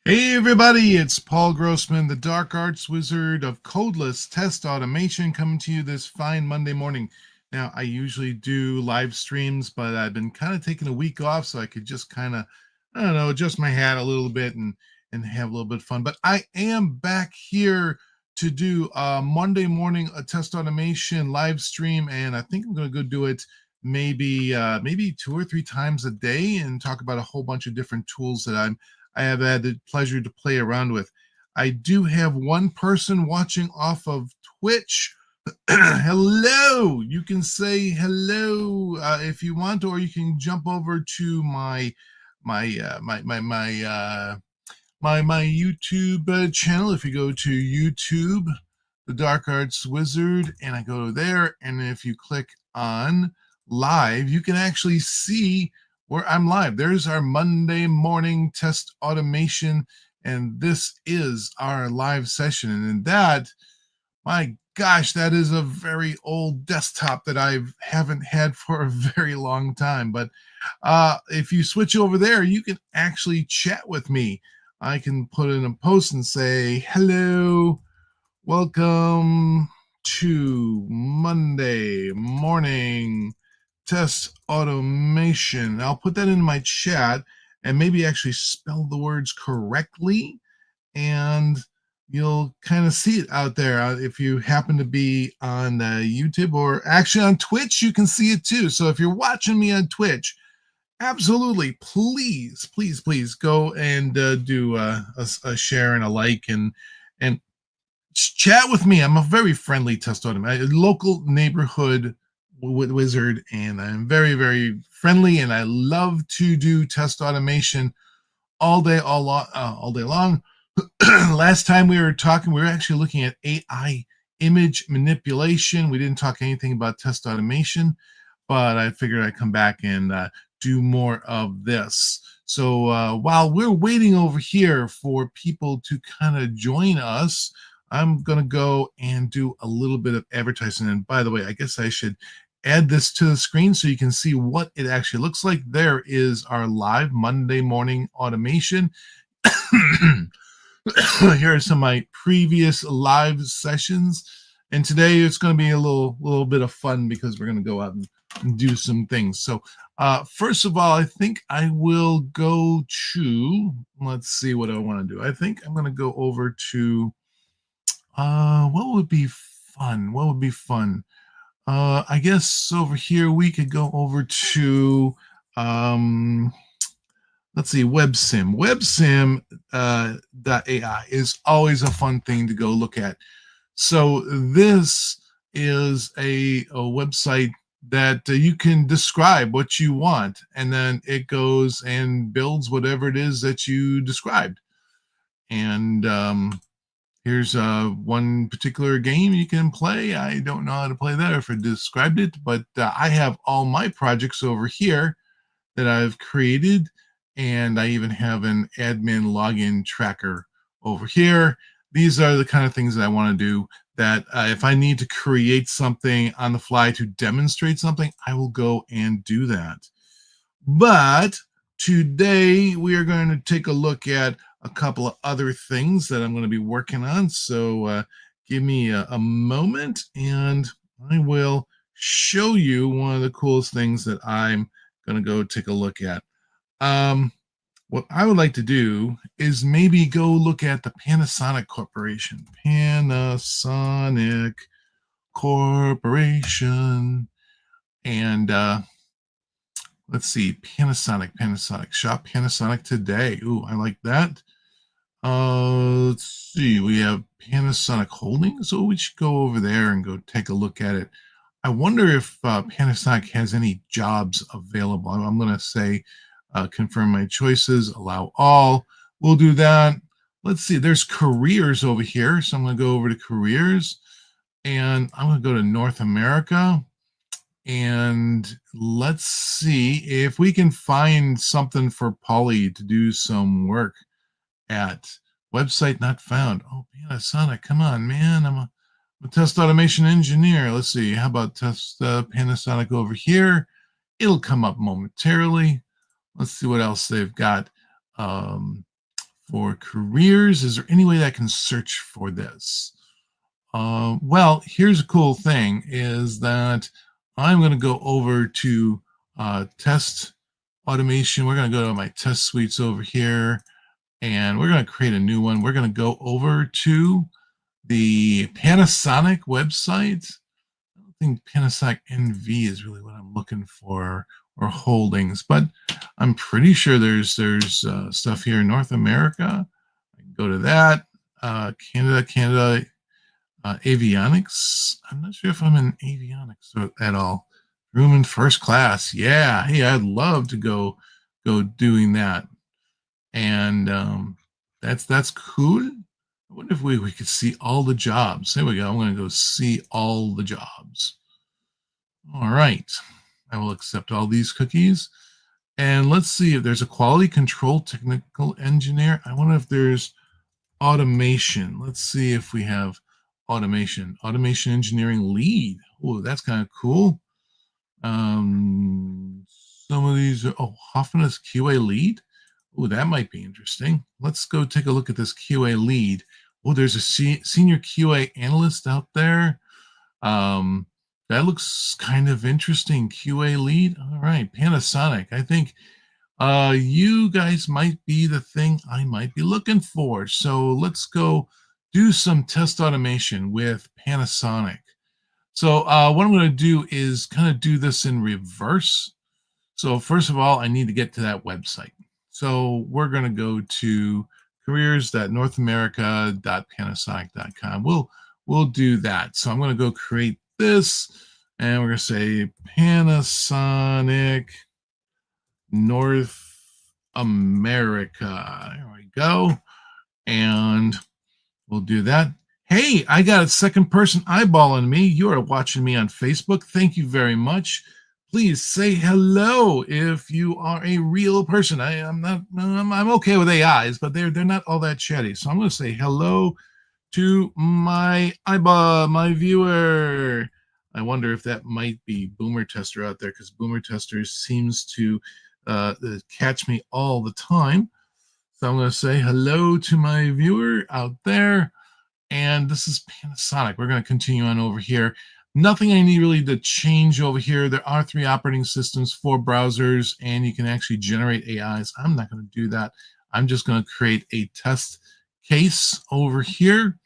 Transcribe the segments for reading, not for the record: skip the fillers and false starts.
Hey everybody, it's Paul Grossman, the Dark Arts Wizard of Codeless Test Automation, coming to you this fine Monday morning. Now, I usually do live streams, but I've been kind of taking a week off so I could just kind of, I don't know, adjust my hat a little bit and have a little bit of fun. But I am back here to do Monday morning a test automation live stream, and I think I'm going to go do it maybe 2 or 3 times a day and talk about a whole bunch of different tools that I have had the pleasure to play around with. I do have one person watching off of Twitch. Hello. You can say hello if you want, or you can jump over to my uh, my my my uh, my YouTube channel. If you go to YouTube, the Dark Arts Wizard, and I go there, and if you click on live, you can actually see where I'm live. There's our Monday morning test automation, and this is our live session. And in that, my gosh, that is a very old desktop that I haven't had for a very long time. But if you switch over there, you can actually chat with me. I can put in a post and say, hello, welcome to Monday morning test automation. I'll put that in my chat and maybe actually spell the words correctly, and you'll kind of see it out there. If you happen to be on YouTube or actually on Twitch, you can see it too. So if you're watching me on Twitch, absolutely, please go and do a share and a like and chat with me. I'm a very friendly test automation, a local neighborhood wizard, and I'm very friendly, and I love to do test automation all day long. Last time we were talking, we were actually looking at AI image manipulation. We didn't talk anything about test automation, but I figured I'd come back and do more of this. So while we're waiting over here for people to kind of join us, I'm going to go and do a little bit of advertising. And by the way, I guess I should add this to the screen so you can see what it actually looks like. There is our live Monday morning automation. Here are some of my previous live sessions, and today it's going to be a little bit of fun because we're going to go out and do some things. So first of all, I think I will go to, let's see what I want to do. I think I'm going to go over to what would be fun. I guess over here we could go over to let's see, WebSim. WebSim.ai is always a fun thing to go look at. So this is a website that you can describe what you want, and then it goes and builds whatever it is that you described. And here's one particular game you can play. I don't know how to play that or if I described it, but I have all my projects over here that I've created, and I even have an admin login tracker over here. These are the kind of things that I want to do, that if I need to create something on the fly to demonstrate something, I will go and do that. But today we are going to take a look at a couple of other things that I'm going to be working on. So give me a moment and I will show you one of the coolest things that I'm going to go take a look at. What I would like to do is maybe go look at the Panasonic Corporation. Panasonic Corporation. And let's see, Panasonic. Shop Panasonic today. Ooh, I like that. Let's see, we have Panasonic Holdings. So we should go over there and go take a look at it. I wonder if Panasonic has any jobs available. I'm going to say confirm my choices, allow all. We'll do that. Let's see, there's careers over here. So I'm going to go over to careers, and I'm going to go to North America. And let's see if we can find something for Polly to do some work at. Website not found. Oh, Panasonic, come on, man. I'm a test automation engineer. Let's see. How about test Panasonic over here? It'll come up momentarily. Let's see what else they've got for careers. Is there any way that I can search for this? Well, here's a cool thing is that I'm going to go over to test automation. We're going to go to my test suites over here, and we're going to create a new one. We're going to go over to the Panasonic website. I don't think Panasonic NV is really what I'm looking for, or holdings, but I'm pretty sure there's stuff here in North America. I can go to that. Canada, avionics. I'm not sure if I'm in avionics at all. Room in first class. Yeah. Hey, I'd love to go doing that. And that's cool. I wonder if we could see all the jobs. There we go. I'm going to go see all the jobs. All right. I will accept all these cookies. And let's see if there's a quality control technical engineer. I wonder if there's automation. Let's see if we have automation engineering lead. Oh, that's kind of cool. Some of these are, Hoffman is QA lead. Oh, that might be interesting. Let's go take a look at this QA lead. Oh, there's a senior QA analyst out there. That looks kind of interesting. QA lead. All right, Panasonic. I think you guys might be the thing I might be looking for. So let's go do some test automation with Panasonic. So what I'm going to do is kind of do this in reverse. So first of all, I need to get to that website. So we're going to go to careers.northamerica.panasonic.com. We'll do that. So I'm going to go create this, and we're going to say Panasonic North America. There we go. And we'll do that. Hey, I got a second person eyeballing me. You are watching me on Facebook. Thank you very much. Please say hello if you are a real person. I'm okay with AIs, but they're not all that chatty. So I'm going to say hello to my eyeball, my viewer. I wonder if that might be Boomer Tester out there, because Boomer Tester seems to catch me all the time. So I'm going to say hello to my viewer out there. And this is Panasonic. We're going to continue on over here. Nothing I need really to change over here. There are 3 operating systems, 4 browsers, and you can actually generate AIs. I'm not going to do that. I'm just going to create a test case over here.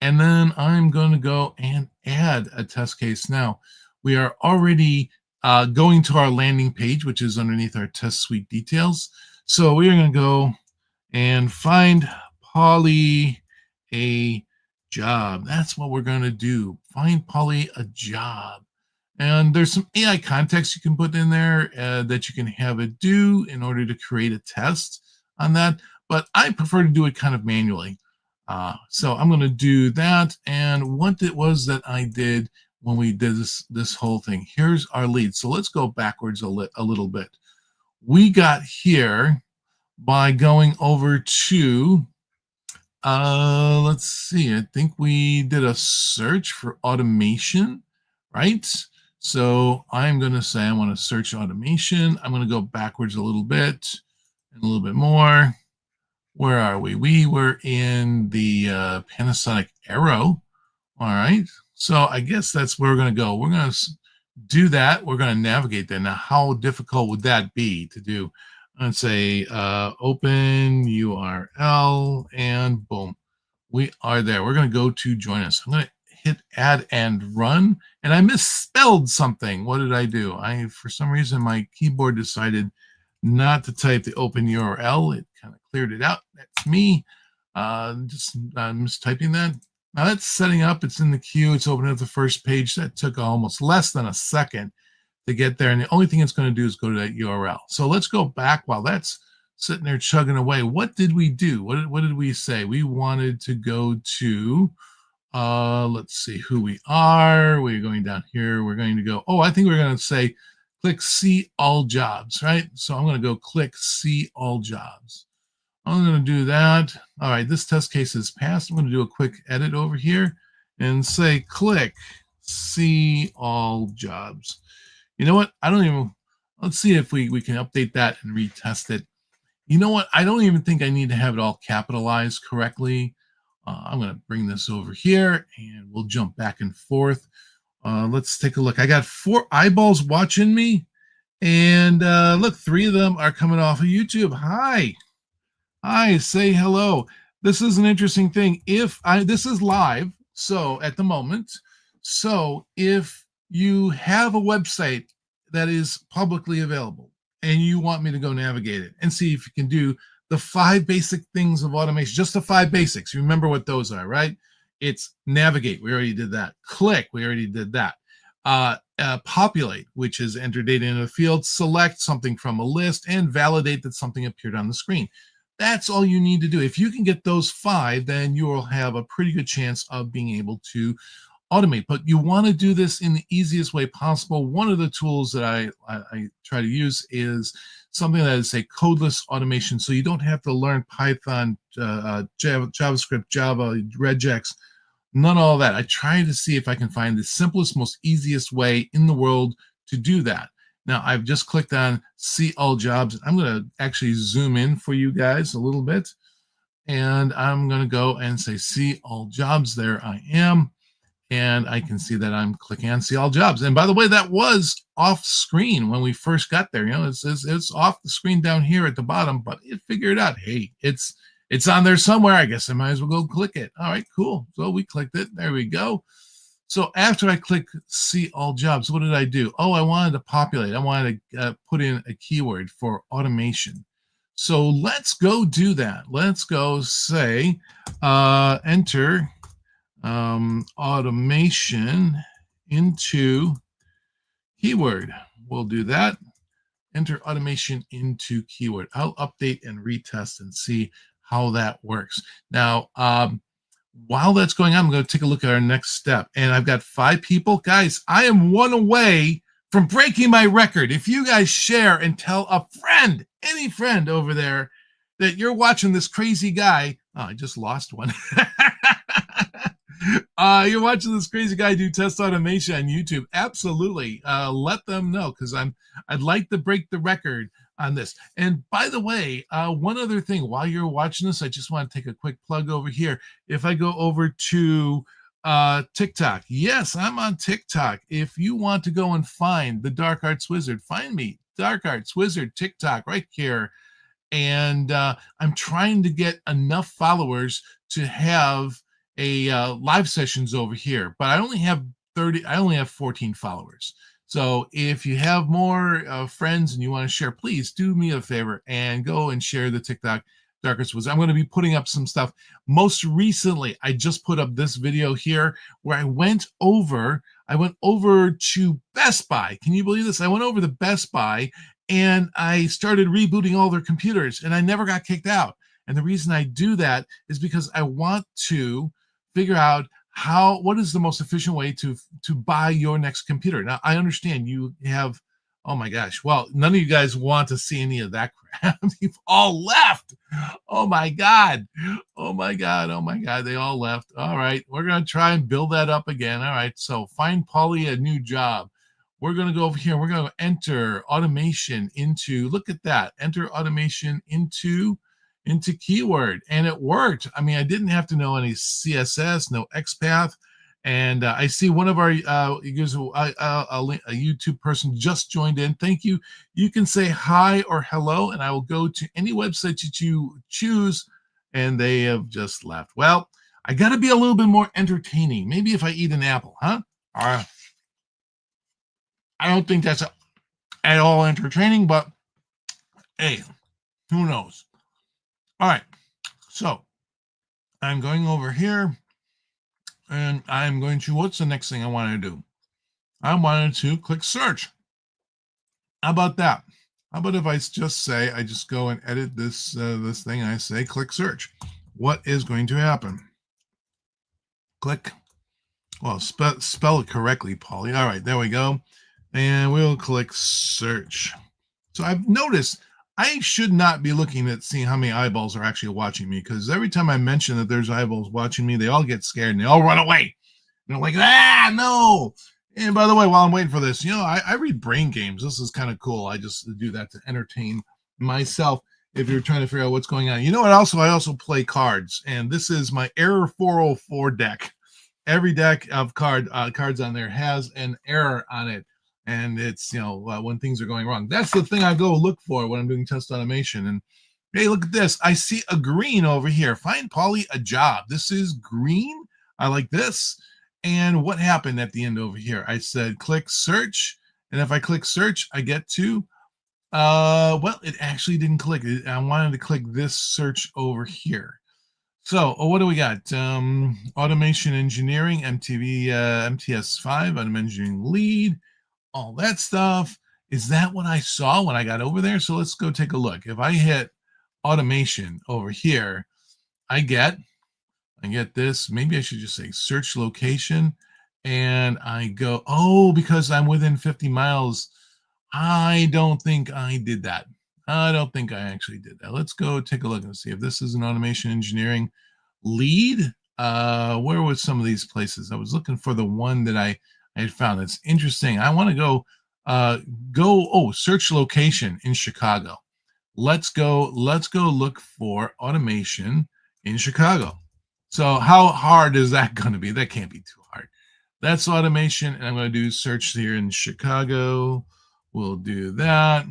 And then I'm going to go and add a test case. Now, we are already going to our landing page, which is underneath our test suite details. So we are going to go and find Polly a job. That's what we're going to do. Find Polly a job. And there's some AI context you can put in there that you can have it do in order to create a test on that. But I prefer to do it kind of manually. So I'm going to do that. And what it was that I did when we did this whole thing. Here's our lead. So let's go backwards a little bit. We got here by going over to, let's see, I think we did a search for automation, right? So I'm going to say I want to search automation. I'm going to go backwards a little bit and a little bit more. Where are we? We were in the Panasonic Aero. All right. So I guess that's where we're going to go. We're going to do that. We're going to navigate that. Now, how difficult would that be to do? And say open URL, and boom, we are there. We're going to go to join us. I'm going to hit add and run, and I misspelled something. What did I do? For some reason, my keyboard decided not to type the open URL. It kind of cleared it out. That's me. Just mistyping that. Now that's setting up. It's in the queue. It's opening up the first page. That took almost less than a second to get there. And the only thing it's going to do is go to that URL. So let's go back while that's sitting there chugging away. What did we do? What did we say? We wanted to go to, let's see who we are. We're going down here. We're going to go, I think we're going to say, click see all jobs, right? So I'm going to go click see all jobs. I'm going to do that. All right, this test case is passed. I'm going to do a quick edit over here and say click see all jobs. You know what? Let's see if we can update that and retest it. You know what? I don't even think I need to have it all capitalized correctly. I'm going to bring this over here and we'll jump back and forth. Let's take a look. I got 4 eyeballs watching me. And look, 3 of them are coming off of YouTube. Hi. Hi, say hello. This is an interesting thing. This is live, so at the moment, so if you have a website that is publicly available and you want me to go navigate it and see if you can do the 5 basic things of automation, just the 5 basics. You remember what those are, right? It's navigate. We already did that. Click. We already did that. Populate, which is enter data in a field, select something from a list, and validate that something appeared on the screen. That's all you need to do. If you can get those 5, then you will have a pretty good chance of being able to automate. But you want to do this in the easiest way possible. One of the tools that I try to use is something that is a codeless automation. So you don't have to learn Python, JavaScript, Java, regex, none of all that. I try to see if I can find the simplest, most easiest way in the world to do that. Now, I've just clicked on see all jobs. I'm going to actually zoom in for you guys a little bit. And I'm going to go and say see all jobs. There I am. And I can see that I'm clicking on see all jobs. And by the way, that was off screen when we first got there. You know, it's off the screen down here at the bottom, but it figured out, hey, it's on there somewhere. I guess I might as well go click it. All right, cool. So we clicked it. There we go. So after I click see all jobs, what did I do? Oh, I wanted to populate. I wanted to put in a keyword for automation. So let's go do that. Let's go say enter automation into keyword. We'll do that. Enter automation into keyword. I'll update and retest and see how that works. Now, while that's going on, I'm going to take a look at our next step. And I've got 5 people. Guys, I am 1 away from breaking my record. If you guys share and tell a friend, any friend over there, that you're watching this crazy guy. Oh, I just lost one. You're watching this crazy guy do test automation on YouTube. Absolutely. Let them know, because I'd like to break the record on this. And by the way, one other thing, while you're watching this, I just want to take a quick plug over here. If I go over to TikTok, yes, I'm on TikTok. If you want to go and find the Dark Arts Wizard, find me, Dark Arts Wizard, TikTok, right here. And I'm trying to get enough followers to have a live sessions over here, but I only have 30. I only have 14 followers. So if you have more friends and you want to share, please do me a favor and go and share the TikTok Dark Arts Wizard. I'm going to be putting up some stuff. Most recently, I just put up this video here where I went over to Best Buy. Can you believe this? I went over to Best Buy and I started rebooting all their computers, and I never got kicked out. And the reason I do that is because I want to figure out what is the most efficient way to buy your next computer. Now, I understand you have, oh my gosh, well, none of you guys want to see any of that crap. You've all left. Oh my God. Oh my God. Oh my God. They all left. All right. We're going to try and build that up again. All right. So find Paulie a new job. We're going to go over here. We're going to enter automation into, look at that, enter automation into keyword, and it worked. I mean, I didn't have to know any CSS, no XPath. And I see one of our a YouTube person just joined in. Thank you. You can say hi or hello, and I will go to any website that you choose. And they have just left. Well, I got to be a little bit more entertaining. Maybe if I eat an apple, huh? I don't think that's at all entertaining, but hey, who knows? All right, so I'm going over here and I'm going to, what's the next thing I want to do? I wanted to click search. How about that? How about if I just say, I just go and edit this thing and I say click search. What is going to happen? Click. Well, spell it correctly, Paulie. All right, there we go. And we'll click search. So I've noticed I should not be looking at seeing how many eyeballs are actually watching me, because every time I mention that there's eyeballs watching me, they all get scared and they all run away. And they're like, no. And by the way, while I'm waiting for this, I read Brain Games. This is kind of cool. I just do that to entertain myself. if you're trying to figure out what's going on. You know what? I also play cards, and this is my Error 404 deck. Every deck of cards on there has an error on it, and it's when things are going wrong. That's the thing I go look for when I'm doing test automation. And hey, look at this! I see a green over here. Find Polly a job. This is green. I like this. And what happened at the end over here? I said click search, and if I click search, I get to well, it actually didn't click. I wanted to click this search over here. So, what do we got? Automation engineering, MTV, MTS5, automation engineering lead, all that stuff. Is that what I saw when I got over there? So let's go take a look. If I hit automation over here, I get this. Maybe I should just say search location, and I go, oh, because I'm within 50 miles. I don't think I did that. I don't think I actually did that. Let's go take a look and see if this is an automation engineering lead. Where was some of these places? I was looking for the one that I had found. That's interesting. I want to go search location in Chicago. Let's go look for automation in Chicago. So how hard is that going to be? That can't be too hard. That's automation, and I'm going to do search here in Chicago. We'll do that.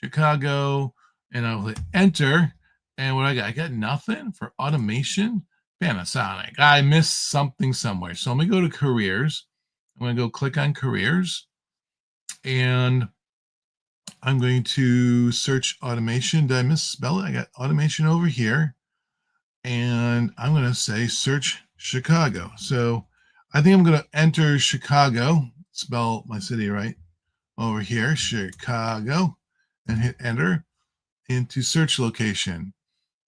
Chicago, and I'll hit enter. And what I got nothing for automation. Panasonic. I missed something somewhere. So I'm going to go to careers. I'm going to go click on careers, and I'm going to search automation. Did I misspell it? I got automation over here, and I'm going to say search Chicago. So I think I'm going to enter Chicago, spell my city right over here, Chicago, and hit enter into search location.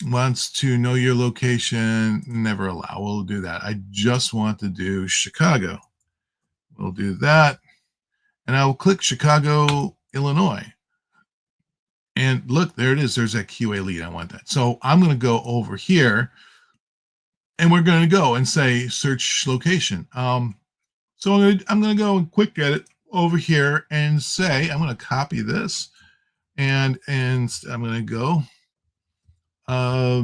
Wants to know your location, never allow. We'll do that. I just want to do Chicago. We'll do that. And I will click Chicago, Illinois. And look, there it is. There's that QA lead. I want that. So I'm going to go over here, and we're going to go and say search location. So I'm going to go and quick get it over here and say, I'm going to copy this, and I'm going to go. I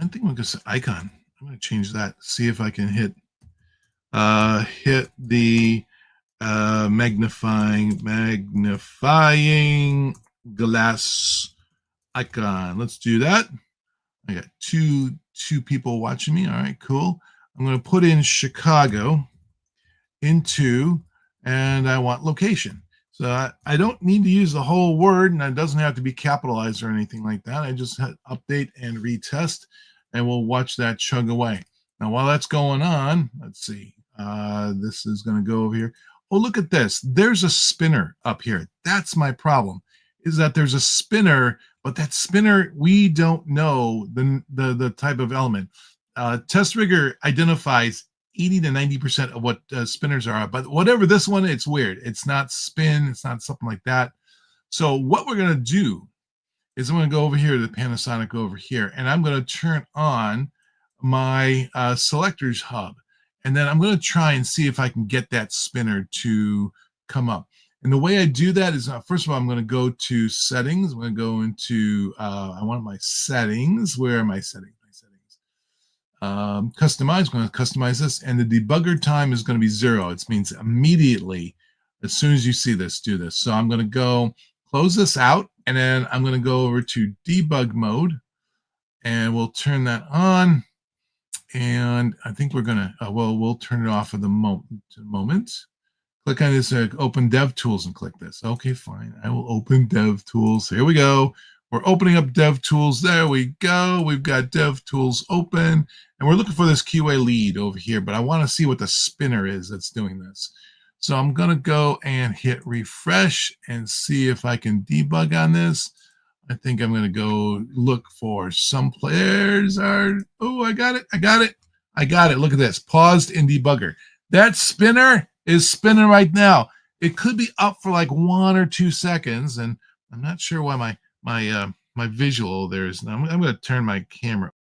think I'm going to say icon. I'm going to change that. See if I can hit the magnifying glass icon. Let's do that. I got two people watching me. All right, cool. I'm going to put in Chicago into, and I want location. So I don't need to use the whole word, and it doesn't have to be capitalized or anything like that. I just hit update and retest, and we'll watch that chug away. Now, while that's going on, let's see. This is going to go over here. Oh, look at this. There's a spinner up here. That's my problem, is that there's a spinner, but that spinner, we don't know the type of element. Test Rigger identifies 80 to 90% of what spinners are, but whatever this one, it's weird. It's not spin. It's not something like that. So what we're going to do is I'm going to go over here to the Panasonic over here, and I'm going to turn on my selectors hub. And then I'm going to try and see if I can get that spinner to come up. And the way I do that is, first of all, I'm going to go to settings. I'm going to go into, I want my settings. Where are my settings? Customize. I'm going to customize this, and the debugger time is going to be 0. It means immediately, as soon as you see this, do this. So I'm going to go close this out, and then I'm going to go over to debug mode, and we'll turn that on. And I think we're going to, we'll turn it off for the moment. Click on this, open DevTools, and click this. Okay, fine. I will open DevTools. Here we go. We're opening up DevTools. There we go. We've got DevTools open, and we're looking for this QA lead over here, but I want to see what the spinner is that's doing this. So I'm going to go and hit refresh and see if I can debug on this. I think I'm going to go look for some players are, oh, I got it. Look at this, paused in debugger. That spinner is spinning right now. It could be up for like 1 or 2 seconds, and I'm not sure why my visual there is. I'm going to turn my camera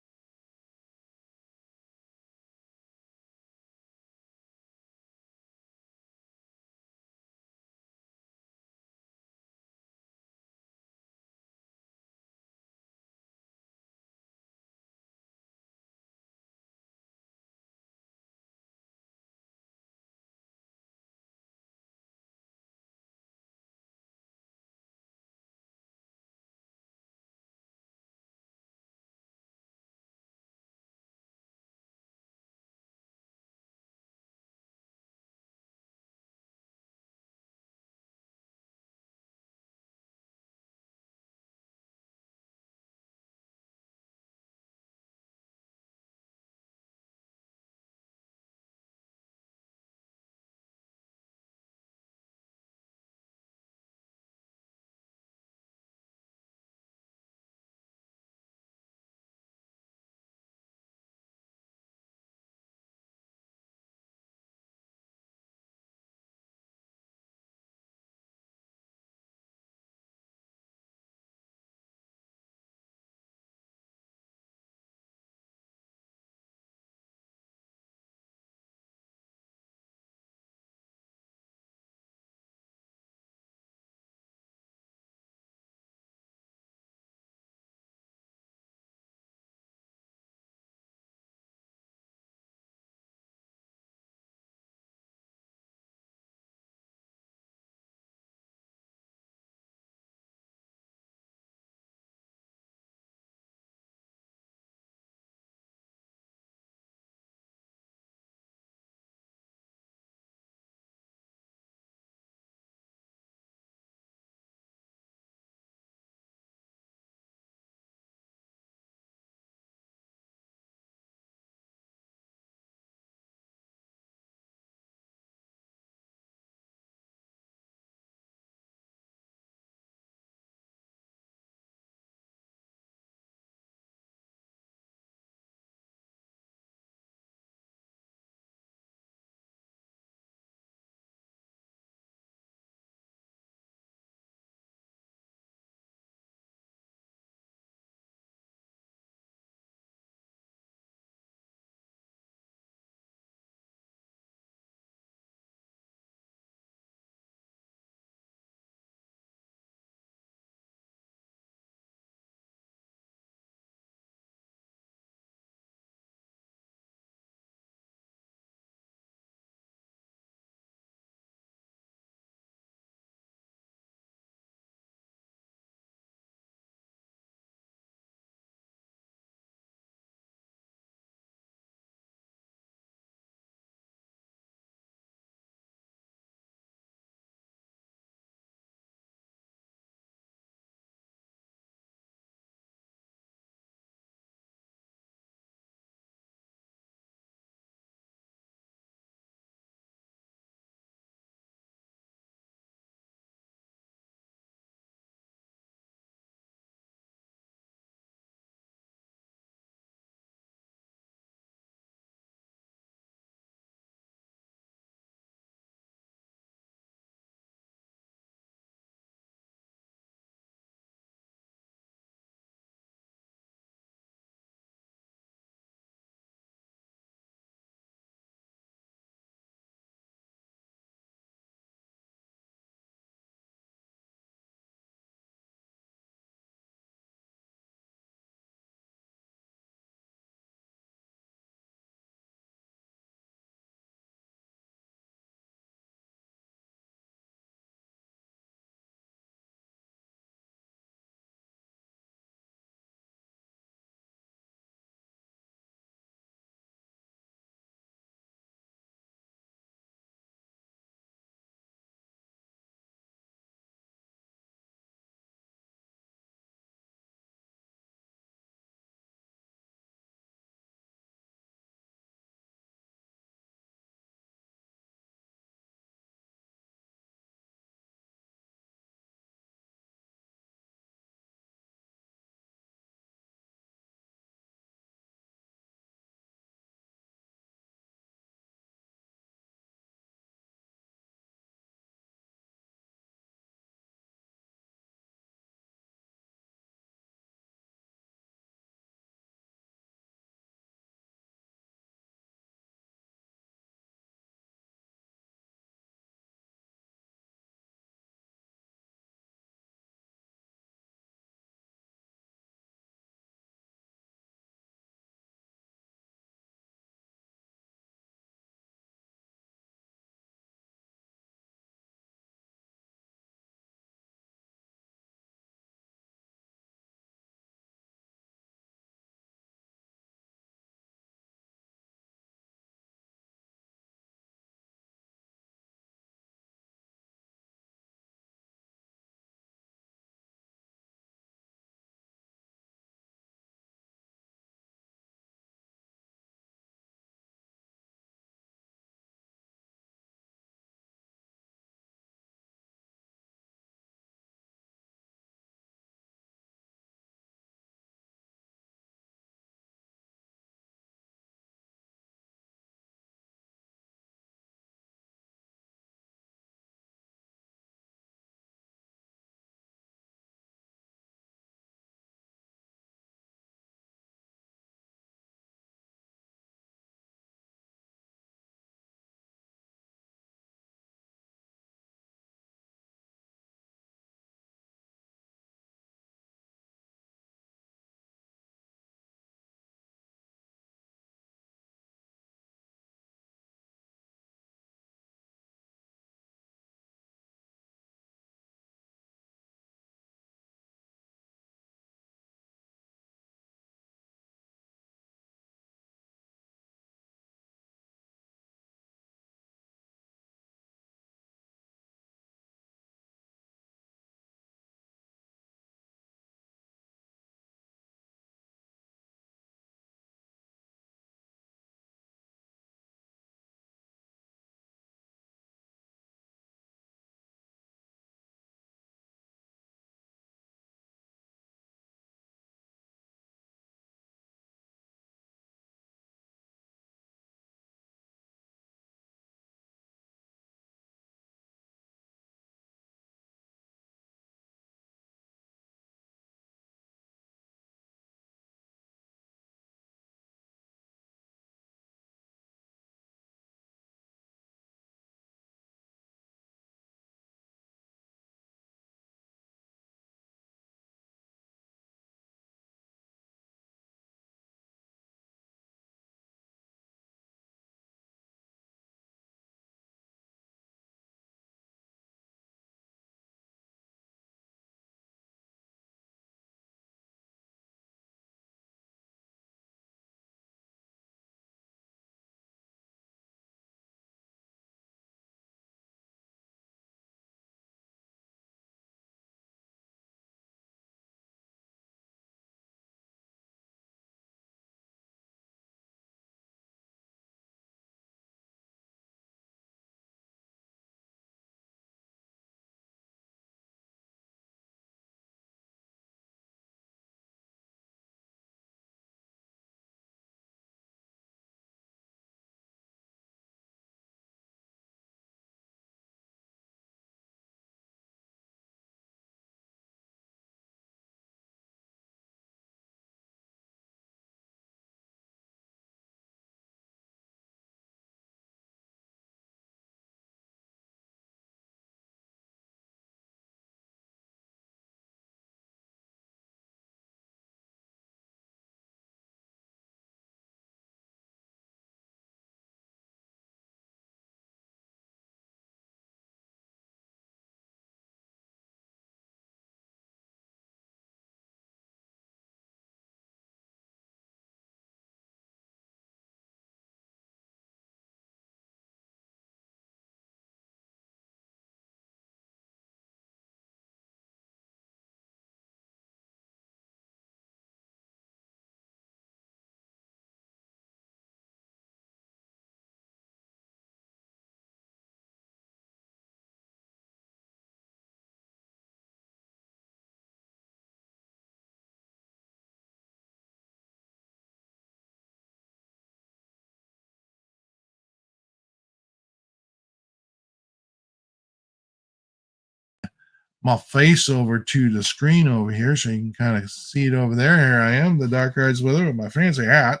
my face over to the screen over here so you can kind of see it over there. Here I am, the Dark Arts Wizard with my fancy hat.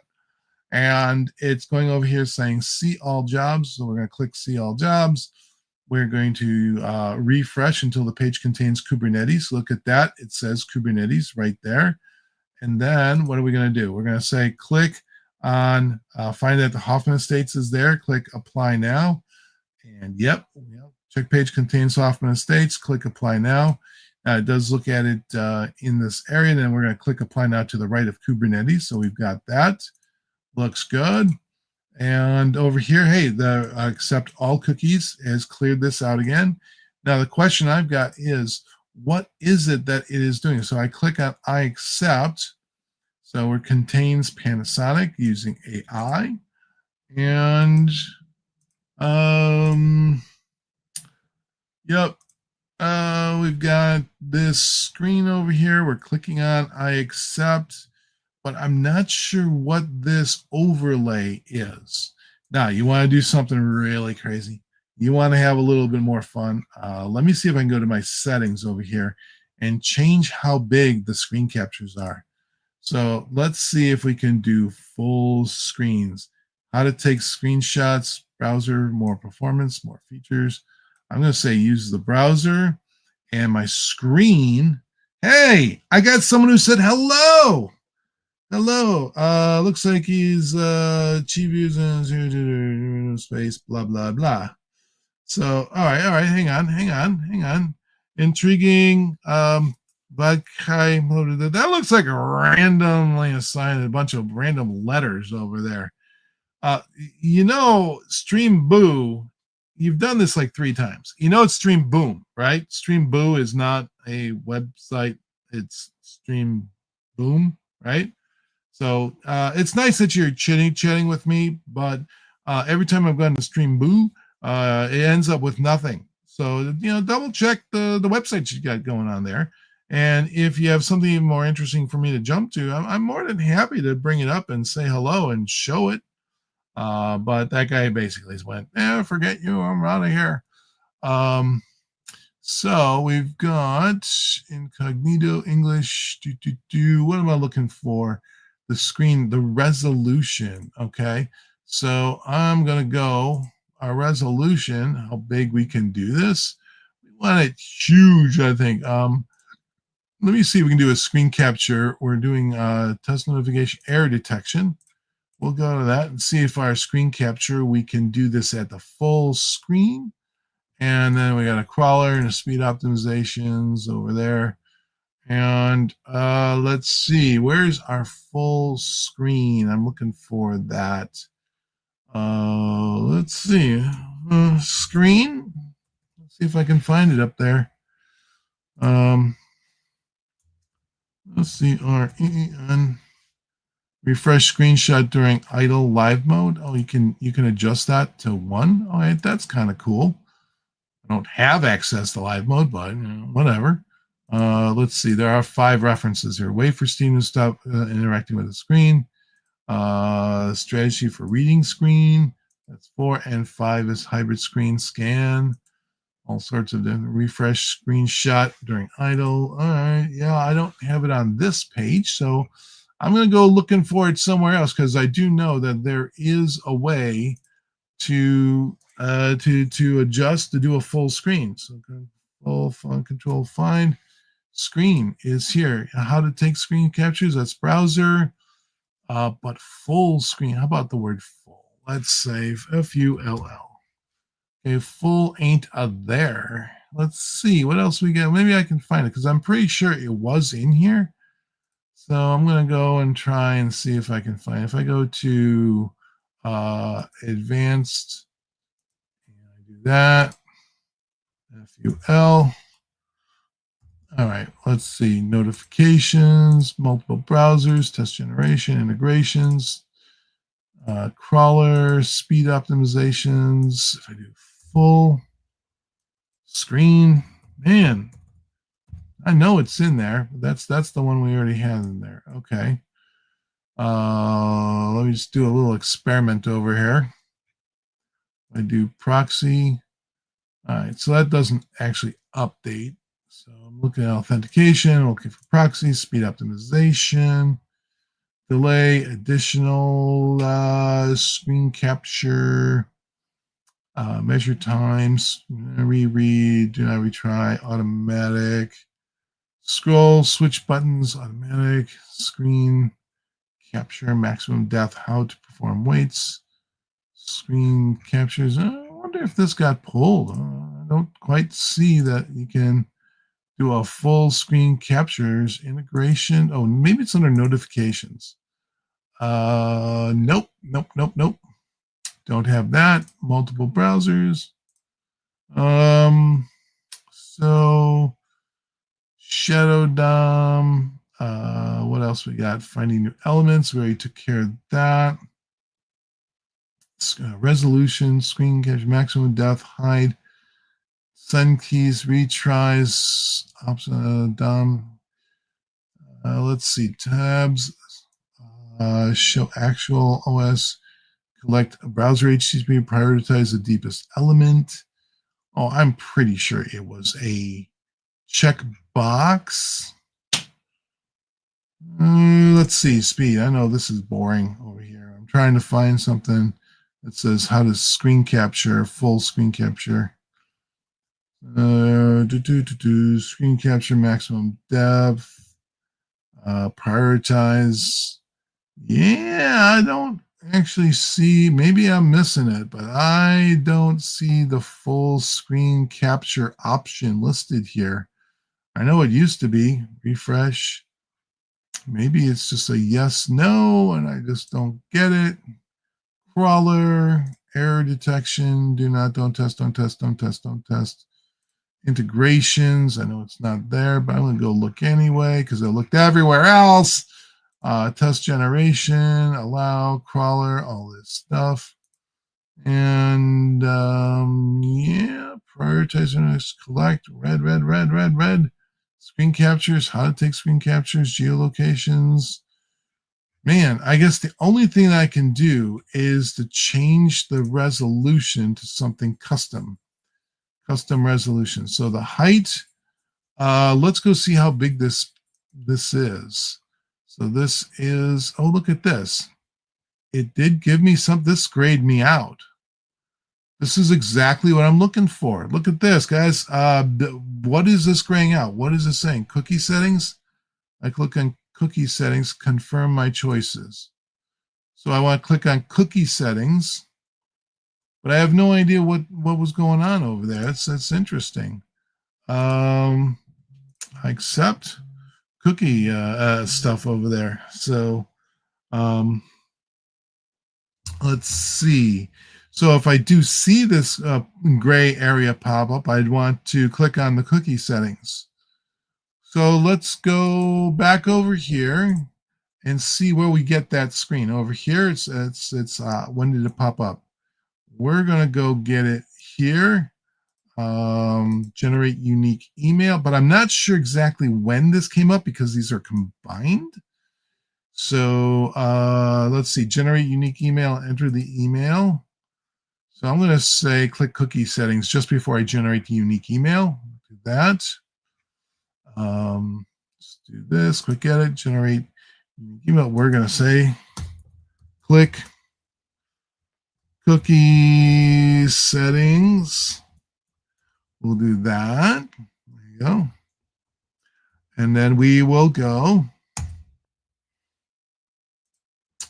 And it's going over here saying see all jobs. So we're going to click see all jobs. We're going to refresh until the page contains Kubernetes. Look at that. It says Kubernetes right there. And then what are we going to do? We're going to say click on, find that the Hoffman Estates is there. Click apply now. And yep, check page contains Hoffman Estates. Click apply now. It does look at it in this area. And then we're going to click apply now to the right of Kubernetes. So we've got that. Looks good. And over here, hey, the accept all cookies has cleared this out again. Now the question I've got is, what is it that it is doing? So I click on I accept. So it contains Panasonic using AI. And yep, we've got this screen over here. We're clicking on I accept, but I'm not sure what this overlay is. Now, you want to do something really crazy. You want to have a little bit more fun. Let me see if I can go to my settings over here and change how big the screen captures are. So let's see if we can do full screens. How to take screenshots, browser, more performance, more features. I'm going to say use the browser and my screen. Hey, I got someone who said hello. Hello. Looks like he's chief user space, blah, blah, blah. So, all right. Hang on. Intriguing. That looks like a randomly assigned a bunch of random letters over there. Stream Boo, you've done this like 3 times. It's Stream Boom, right? Stream Boo is not a website. It's Stream Boom, right? So it's nice that you're chatting with me, but every time I've gone to Stream Boo, it ends up with nothing. So, double check the websites you got going on there. And if you have something even more interesting for me to jump to, I'm more than happy to bring it up and say hello and show it. But that guy basically went, forget you, I'm out of here. So we've got incognito English. What am I looking for? The screen, the resolution. Okay. So I'm going to go our resolution, how big we can do this. We want it huge, I think. Let me see if we can do a screen capture. We're doing test notification error detection. We'll go to that and see if our screen capture, we can do this at the full screen. And then we got a crawler and a speed optimizations over there. And let's see, where's our full screen? I'm looking for that. Let's see, screen. Let's see if I can find it up there. Let's see, REN. Refresh screenshot during idle live mode. Oh, you can adjust that to 1. All right, that's kind of cool. I don't have access to live mode, but whatever. Let's see. There are 5 references here. Wait for Steam to stop interacting with the screen. Strategy for reading screen. That's 4, and 5 is hybrid screen scan. All sorts of different refresh screenshot during idle. All right. Yeah, I don't have it on this page, so I'm going to go looking for it somewhere else because I do know that there is a way to adjust to do a full screen. So control find screen is here. How to take screen captures? That's browser. But full screen. How about the word full? Let's say FULL. Okay, full ain't there. Let's see what else we got. Maybe I can find it because I'm pretty sure it was in here. So I'm going to go and try and see if I can find it. If I go to advanced, and I do that, FUL. All right, let's see. Notifications, multiple browsers, test generation, integrations, crawler, speed optimizations. If I do full screen, man, I know it's in there. That's the one we already had in there. Okay. Let me just do a little experiment over here. I do proxy. All right, so that doesn't actually update. So look at authentication, okay for proxy, speed optimization, delay, additional screen capture, measure times, reread, do not retry, automatic, scroll, switch buttons, automatic, screen capture, maximum depth, how to perform weights, screen captures. I wonder if this got pulled. I don't quite see that you can do a full screen captures integration. Oh, maybe it's under notifications. Nope. Don't have that. Multiple browsers. So Shadow DOM. What else we got? Finding new elements. We already took care of that. Resolution, screen capture, maximum depth, hide, send keys, retries, DOM. Let's see, tabs, show actual OS, collect browser HTTP, prioritize the deepest element. Oh, I'm pretty sure it was a checkbox. Let's see, speed. I know this is boring over here. I'm trying to find something that says how to screen capture, full screen capture. Screen capture, maximum depth, prioritize. Yeah, I don't actually see, maybe I'm missing it, but I don't see the full screen capture option listed here. I know it used to be. Refresh. Maybe it's just a yes, no, and I just don't get it. Crawler, error detection, don't test. Integrations, I know it's not there, but I'm going to go look anyway because I looked everywhere else. Test generation, allow, crawler, all this stuff. And yeah, prioritizing, collect, red. Screen captures, how to take screen captures, geolocations. Man, I guess the only thing that I can do is to change the resolution to something custom resolution. So the height, let's go see how big this is. So this is, oh, look at this. It did give me some, this grayed me out. This is exactly what I'm looking for. Look at this, guys. What is this graying out? What is it saying? Cookie settings? I click on cookie settings, confirm my choices. So I want to click on cookie settings, but I have no idea what was going on over there. That's interesting. I accept cookie stuff over there. So let's see. So if I do see this gray area pop up, I'd want to click on the cookie settings. So let's go back over here and see where we get that screen. Over here, it's when did it pop up? We're gonna go get it here. Generate unique email, but I'm not sure exactly when this came up because these are combined. So let's see, generate unique email, enter the email. So I'm going to say click cookie settings just before I generate the unique email. Do that. Let's do this, click edit, generate unique email. We're going to say click cookie settings. We'll do that. There you go. And then we will go.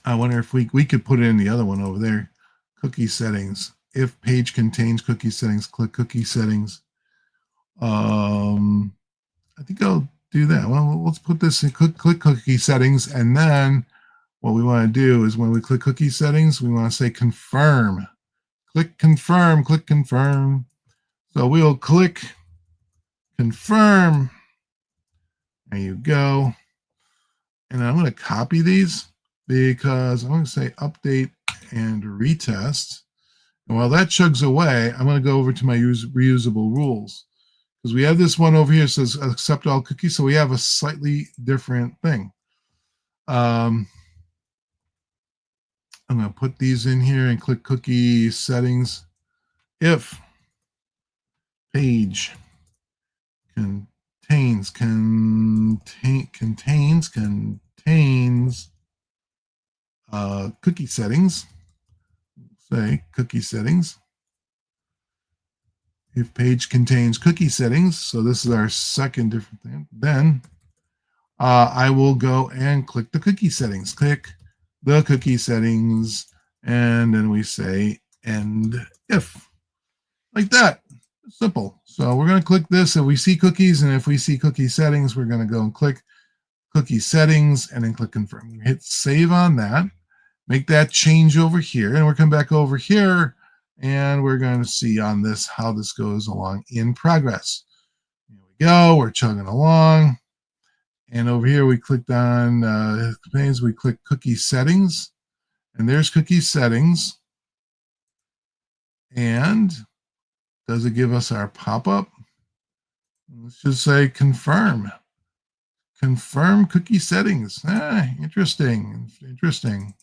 I wonder if we could put it in the other one over there. Cookie settings. If page contains cookie settings, click cookie settings. I think I'll do that. Well, let's put this in click cookie settings. And then what we want to do is when we click cookie settings, we want to say confirm. Click confirm, click confirm. So we'll click confirm. There you go. And I'm going to copy these because I'm going to say update and retest. And while that chugs away, I'm going to go over to my reusable rules because we have this one over here that says accept all cookies. So we have a slightly different thing. I'm going to put these in here and click cookie settings. If page contains cookie settings. Say cookie settings. If page contains cookie settings, so this is our second different thing, then I will go and click the cookie settings. Click the cookie settings, and then we say end if, like that. Simple. So we're going to click this if we see cookies, and if we see cookie settings, we're going to go and click cookie settings and then click confirm. Hit save on that. Make that change over here, and we'll come back over here, and we're going to see on this how this goes along in progress. Here we go. We're chugging along. And over here, we clicked on we click cookie settings, and there's cookie settings. And does it give us our pop-up? Let's just say confirm. Confirm cookie settings. Interesting.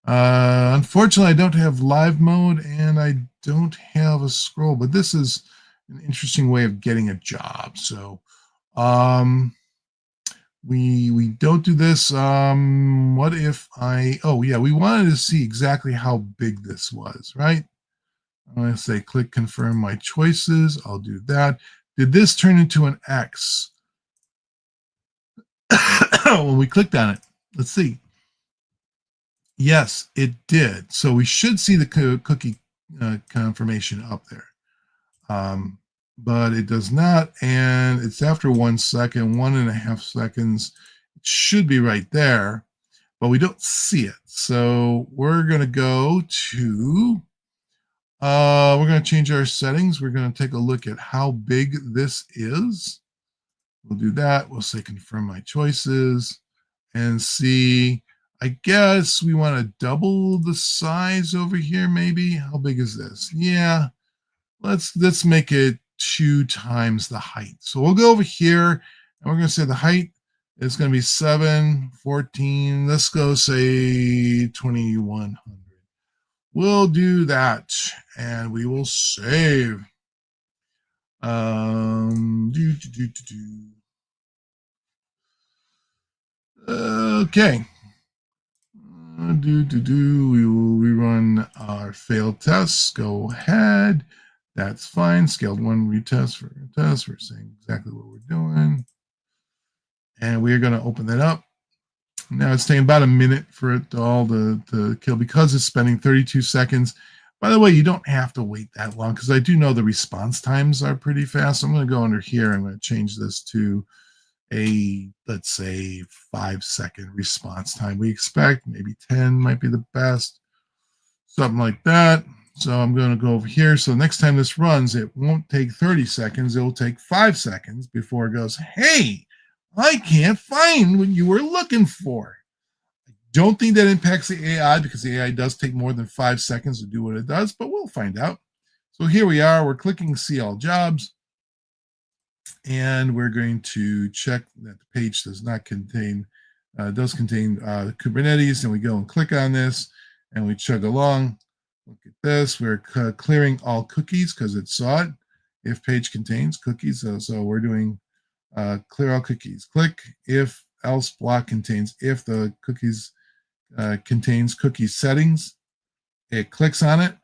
Unfortunately, I don't have live mode and I don't have a scroll, but this is an interesting way of getting a job. So we don't do this. What if we wanted to see exactly how big this was, right? I'm going to say click confirm my choices. I'll do that. Did this turn into an X? When we clicked on it, let's see. Yes, it did. So we should see the cookie confirmation up there. But it does not, and it's after 1 second, 1.5 seconds. It should be right there, but we don't see it. So we're going to go to, we're going to change our settings. We're going to take a look at how big this is. We'll do that. We'll say confirm my choices and see. I guess we want to double the size over here, maybe. How big is this? Yeah, let's make it 2 times the height. So we'll go over here, and we're going to say the height is going to be 714. Let's go say 2100. We'll do that, and we will save. Okay. We will rerun our failed tests. Go ahead. That's fine. Scaled 1 retest for a test. We're saying exactly what we're doing. And we're going to open that up. Now it's taking about a minute for it all to kill because it's spending 32 seconds. By the way, you don't have to wait that long because I do know the response times are pretty fast. I'm going to go under here. I'm going to change this to a, let's say, 5-second response time. We expect maybe 10 might be the best, something like that. So I'm going to go over here. So next time this runs, it won't take 30 seconds. It will take 5 seconds before it goes, hey, I can't find what you were looking for. I don't think that impacts the AI because the AI does take more than 5 seconds to do what it does, but we'll find out. So here we are. We're clicking See All Jobs. And we're going to check that the page does contain Kubernetes. And we go and click on this and we chug along. Look at this. We're clearing all cookies because it saw it. If page contains cookies. So we're doing clear all cookies. Click if else block contains if the cookies contains cookie settings. It clicks on it.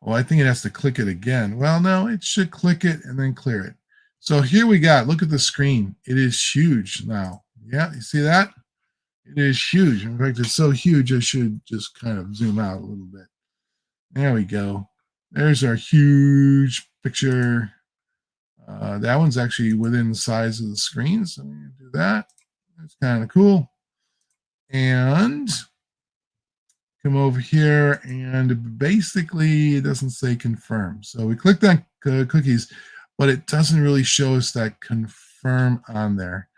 Well, I think it has to click it again. Well, no, it should click it and then clear it. So here we got, look at the screen. It is huge now. Yeah, you see that? It is huge. In fact, it's so huge, I should just kind of zoom out a little bit. There we go. There's our huge picture. That one's actually within the size of the screen. So I'm going to do that. That's kind of cool. And come over here, and basically it doesn't say confirm. So we clicked on cookies, but it doesn't really show us that confirm on there.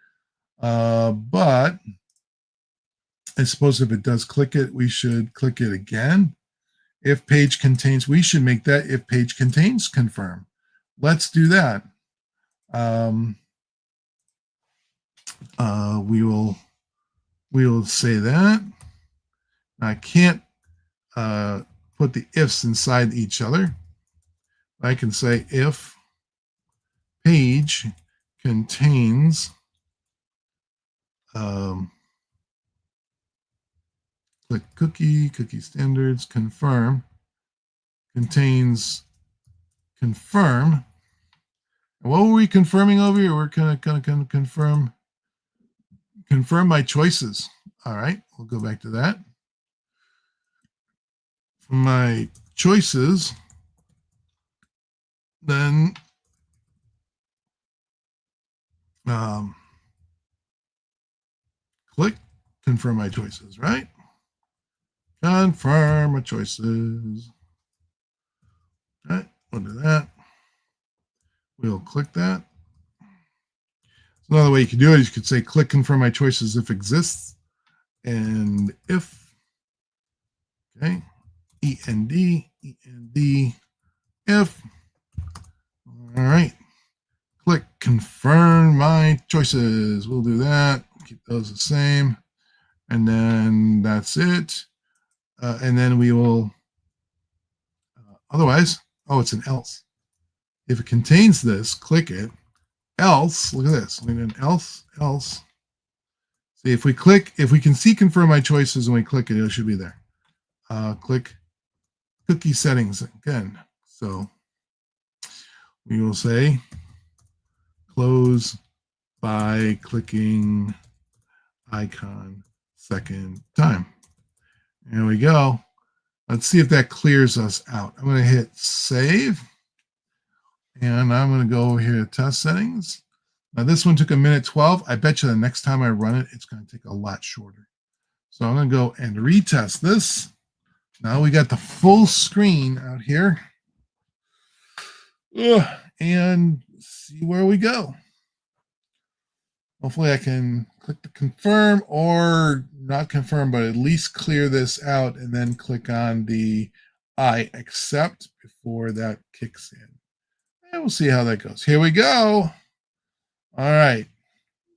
But I suppose if it does click it, we should click it again. If page contains, we should make that if page contains confirm. Let's do that. We will say that. I can't put the ifs inside each other. I can say if page contains click cookie standards, confirm, contains confirm. And what were we confirming over here? We're gonna confirm my choices. All right, we'll go back to that. My choices, then click confirm my choices, right? Confirm my choices. All right, we'll do that. We'll click that. So another way you could do it is you could say click confirm my choices if exists, and if, okay, END, if, all right, click confirm my choices. We'll do that, keep those the same, and then that's it. And then we will, otherwise, oh, it's an else. If it contains this, click it. Else, look at this. Else. See, if we can see confirm my choices and we click it, it should be there. Click cookie settings again. So we will say close by clicking icon second time. There we go. Let's see if that clears us out. I'm going to hit save. And I'm going to go over here to test settings. Now this one took 1:12. I bet you the next time I run it, it's going to take a lot shorter. So I'm going to go and retest this. Now we got the full screen out here. And see where we go. Hopefully I can click the confirm, or not confirm, but at least clear this out and then click on the I accept before that kicks in. And we'll see how that goes. Here we go. All right.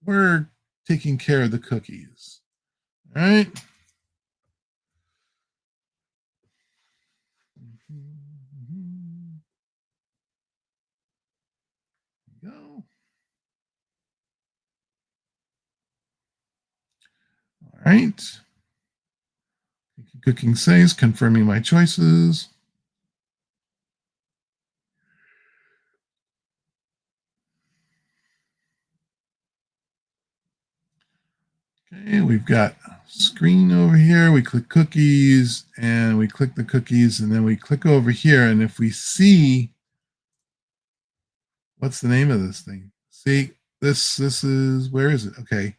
We're taking care of the cookies. All right. Go. All right. Cooking says confirming my choices. Okay, we've got screen over here. We click cookies and we click the cookies, and then we click over here. And if we see, what's the name of this thing? See, this is, where is it? Okay,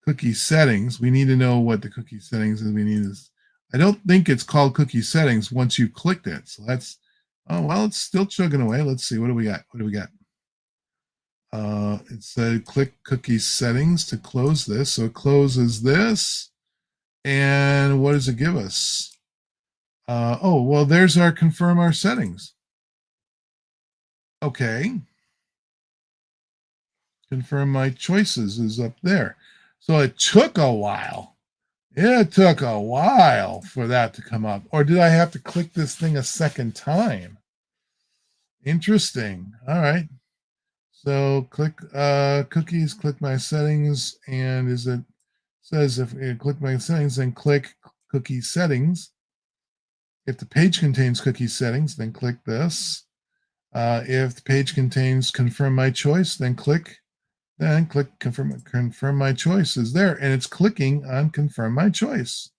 cookie settings. We need to know what the cookie settings is. We need is, I don't think it's called cookie settings once you clicked it. So that's, oh, well, it's still chugging away. Let's see. What do we got? What do we got? It said click cookie settings to close this. So it closes this. And what does it give us? Oh, well, there's our confirm our settings. Okay. Confirm my choices is up there. So it took a while. It took a while for that to come up. Or did I have to click this thing a second time? Interesting. All right. So click cookies, click my settings, and is it says if you click my settings, then click cookie settings. If the page contains cookie settings, then click this. If the page contains confirm my choice, then click confirm my choice is there, and it's clicking on confirm my choice.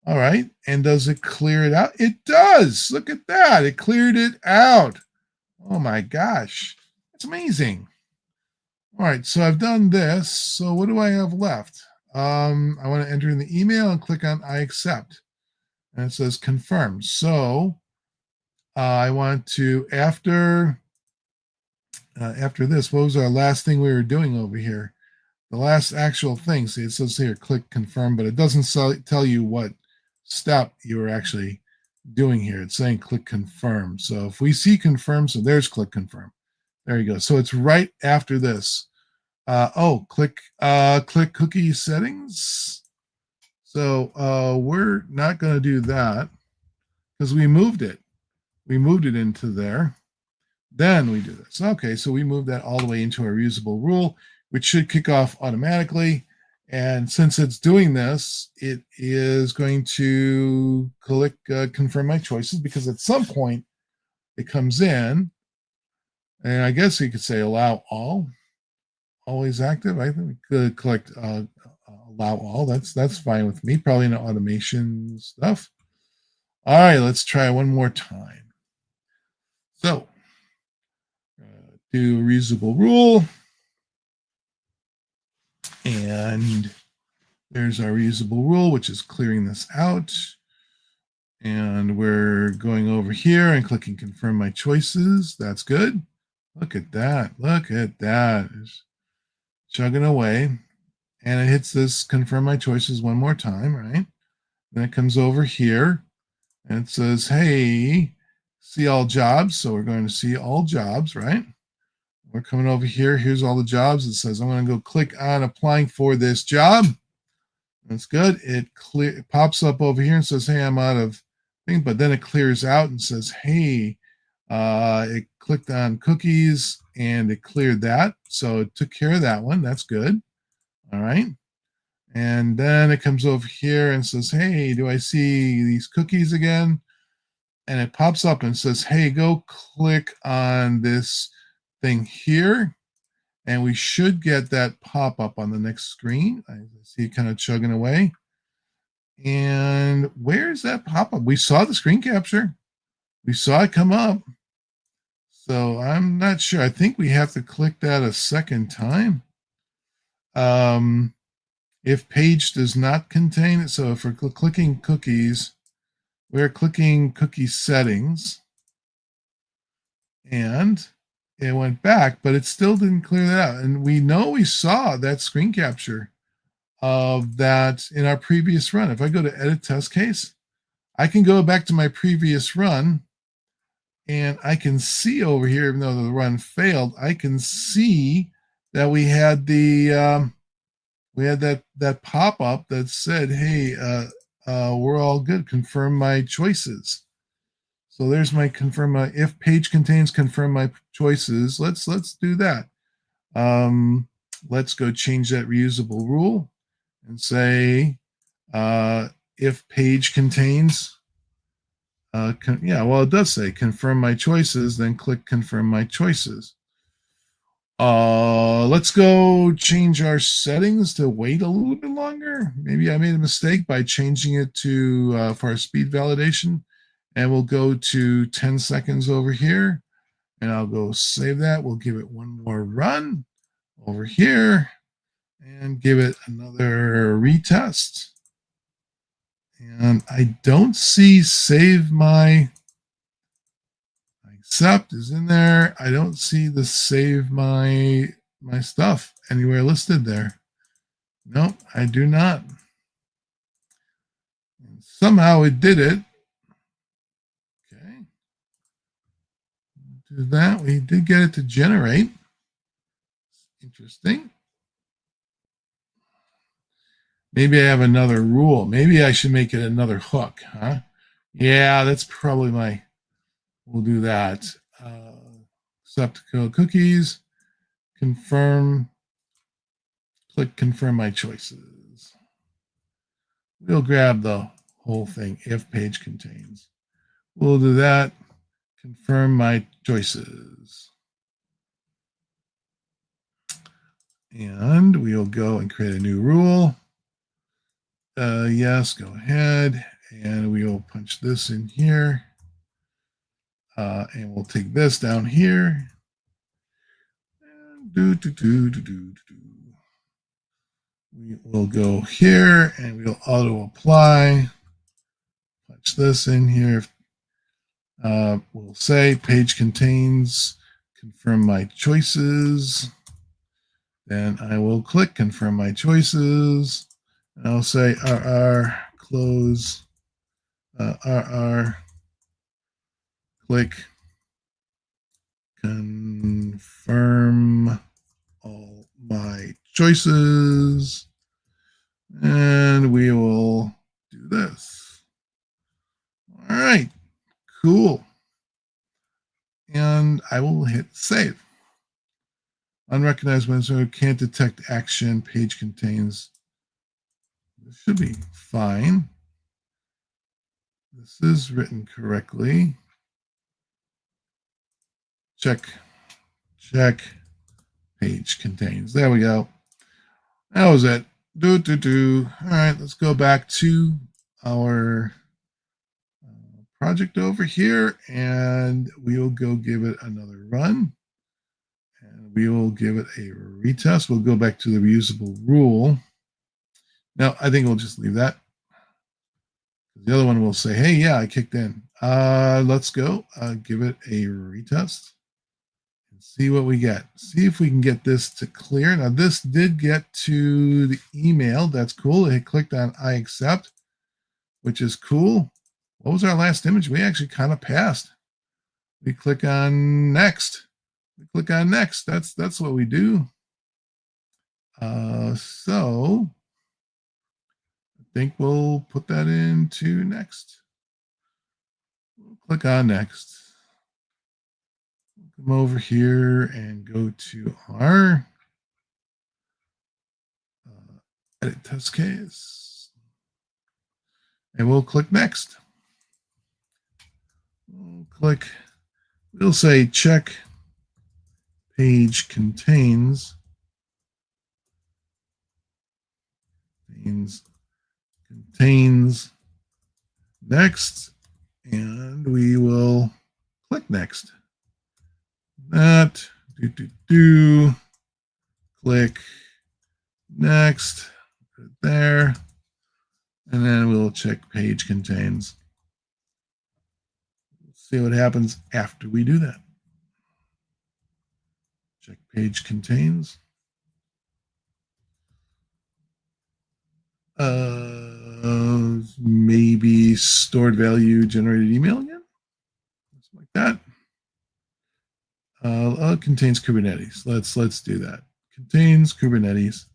All right, and does it clear it out? It does. Look at that. It cleared it out. Oh my gosh. It's amazing. All right, so I've done this. So what do I have left? I want to enter in the email and click on I accept. And it says confirm. So I want to, after this, what was our last thing we were doing over here? The last actual thing. See, it says here, click confirm, but it doesn't tell you what step you were actually doing here. It's saying click confirm. So if we see confirm, so there's click confirm. There you go. So it's right after this. Click cookie settings. So we're not going to do that because we moved it. We moved it into there. Then we do this. Okay, so we move that all the way into our reusable rule, which should kick off automatically. And since it's doing this, it is going to click confirm my choices, because at some point it comes in, and I guess you could say allow all, always active. I think we could collect allow all. That's fine with me. Probably in automation stuff. All right, let's try one more time. So do a reusable rule, and there's our reusable rule, which is clearing this out. And we're going over here and clicking confirm my choices. That's good. Look at that. Look at that. It's chugging away. And it hits this confirm my choices one more time, right? Then it comes over here and it says, hey, see all jobs. So we're going to see all jobs, right? We're coming over here. Here's all the jobs. It says I'm going to go click on applying for this job. That's good. It pops up over here and says, hey, I'm out of thing, but then it clears out and says, hey, it clicked on cookies and it cleared that. So it took care of that one. That's good. All right. And then it comes over here and says, hey, do I see these cookies again? And it pops up and says, hey, go click on this thing here. And we should get that pop up on the next screen. I see it kind of chugging away. And where's that pop up? We saw the screen capture. We saw it come up. So I'm not sure. I think we have to click that a second time. If page does not contain it, so if we're clicking cookies, we're clicking cookie settings, and it went back, but it still didn't clear that out. And we know we saw that screen capture of that in our previous run. If I go to edit test case, I can go back to my previous run, and I can see over here, even though the run failed, I can see that we had the we had that pop up that said, "Hey, we're all good. Confirm my choices." So there's my confirm my, if page contains confirm my choices. Let's do that. Let's go change that reusable rule and say if page contains. Yeah, well, it does say confirm my choices. Then click confirm my choices. Let's go change our settings to wait a little bit longer. Maybe I made a mistake by changing it to for our speed validation, and we'll go to 10 seconds over here, and I'll go save that. We'll give it one more run over here and give it another retest. And I don't see save my accept is in there. I don't see the save my stuff anywhere listed there. Nope, I do not. And somehow it did it. Okay. Do that. We did get it to generate. Interesting. Maybe I have another rule. Maybe I should make it another hook, huh? Yeah, that's probably my, we'll do that. Accept cookies, confirm, click confirm my choices. We'll grab the whole thing if page contains. We'll do that. Confirm my choices. And we'll go and create a new rule. Yes, go ahead. And we'll punch this in here. And we'll take this down here. And we will go here and we'll auto apply. Punch this in here. We'll say page contains confirm my choices. Then I will click confirm my choices. And I'll say RR close, RR click confirm all my choices. And we will do this. All right, cool. and I will hit save. Unrecognized window, can't detect action, page contains. This should be fine. This is written correctly. Check, page contains. There we go. That was it. All right, let's go back to our project over here, and we will go give it another run. And we will give it a retest. We'll go back to the reusable rule. Now, I think we'll just leave that. The other one will say, hey, yeah, I kicked in. Let's go give it a retest and see what we get. See if we can get this to clear. Now, this did get to the email. That's cool. It clicked on I accept, which is cool. What was our last image? We actually kind of passed. We click on next. We click on next. That's what we do. So I think we'll put that into next. We'll click on next. Come over here and go to our edit test case. And we'll click next. We'll say check page contains next, and we will click next. That click next right there, and then we'll check page contains. See what happens after we do that. Check page contains. Maybe stored value generated email again, something like that. Contains Kubernetes. Let's do that. Contains Kubernetes.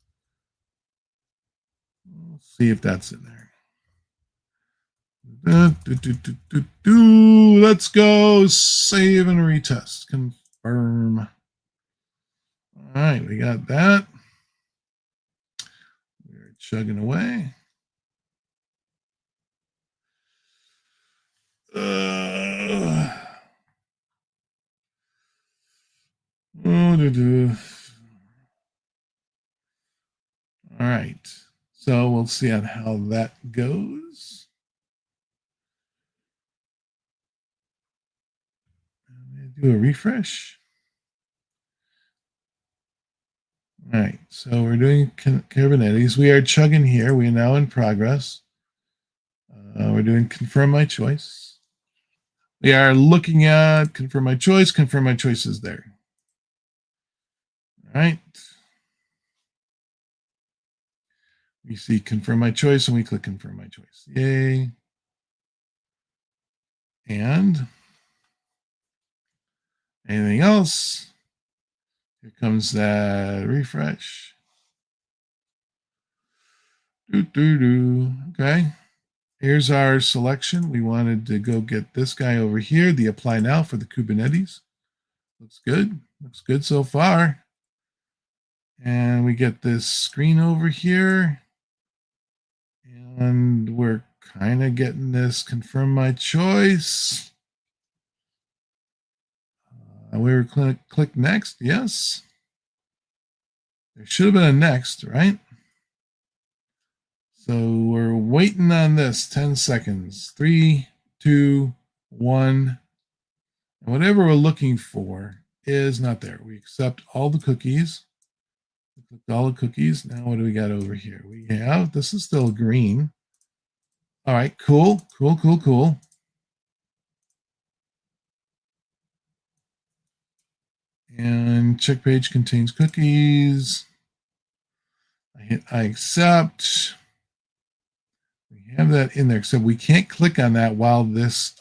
We'll see if that's in there. Let's go save and retest. Confirm. All right, we got that. We're chugging away. All right, so we'll see on how that goes. Do a refresh. All right, so we're doing Kubernetes. We are chugging here. We are now in progress. We're doing confirm my choice. We are looking at confirm my choice. Confirm my choice is there. All right. We see confirm my choice and we click confirm my choice. Yay. And anything else? Here comes that refresh. Okay. Here's our selection. We wanted to go get this guy over here, the apply now for the Kubernetes. Looks good. Looks good so far. And we get this screen over here. And we're kind of getting this confirm my choice. We were click next. Yes. There should have been a next, right? So we're waiting on this 10 seconds. 3, 2, 1. And whatever we're looking for is not there. We accept all the cookies. We clicked all the cookies. Now what do we got over here? We have, this is still green. All right, cool. And check page contains cookies. I hit I accept. We have that in there, so we can't click on that while this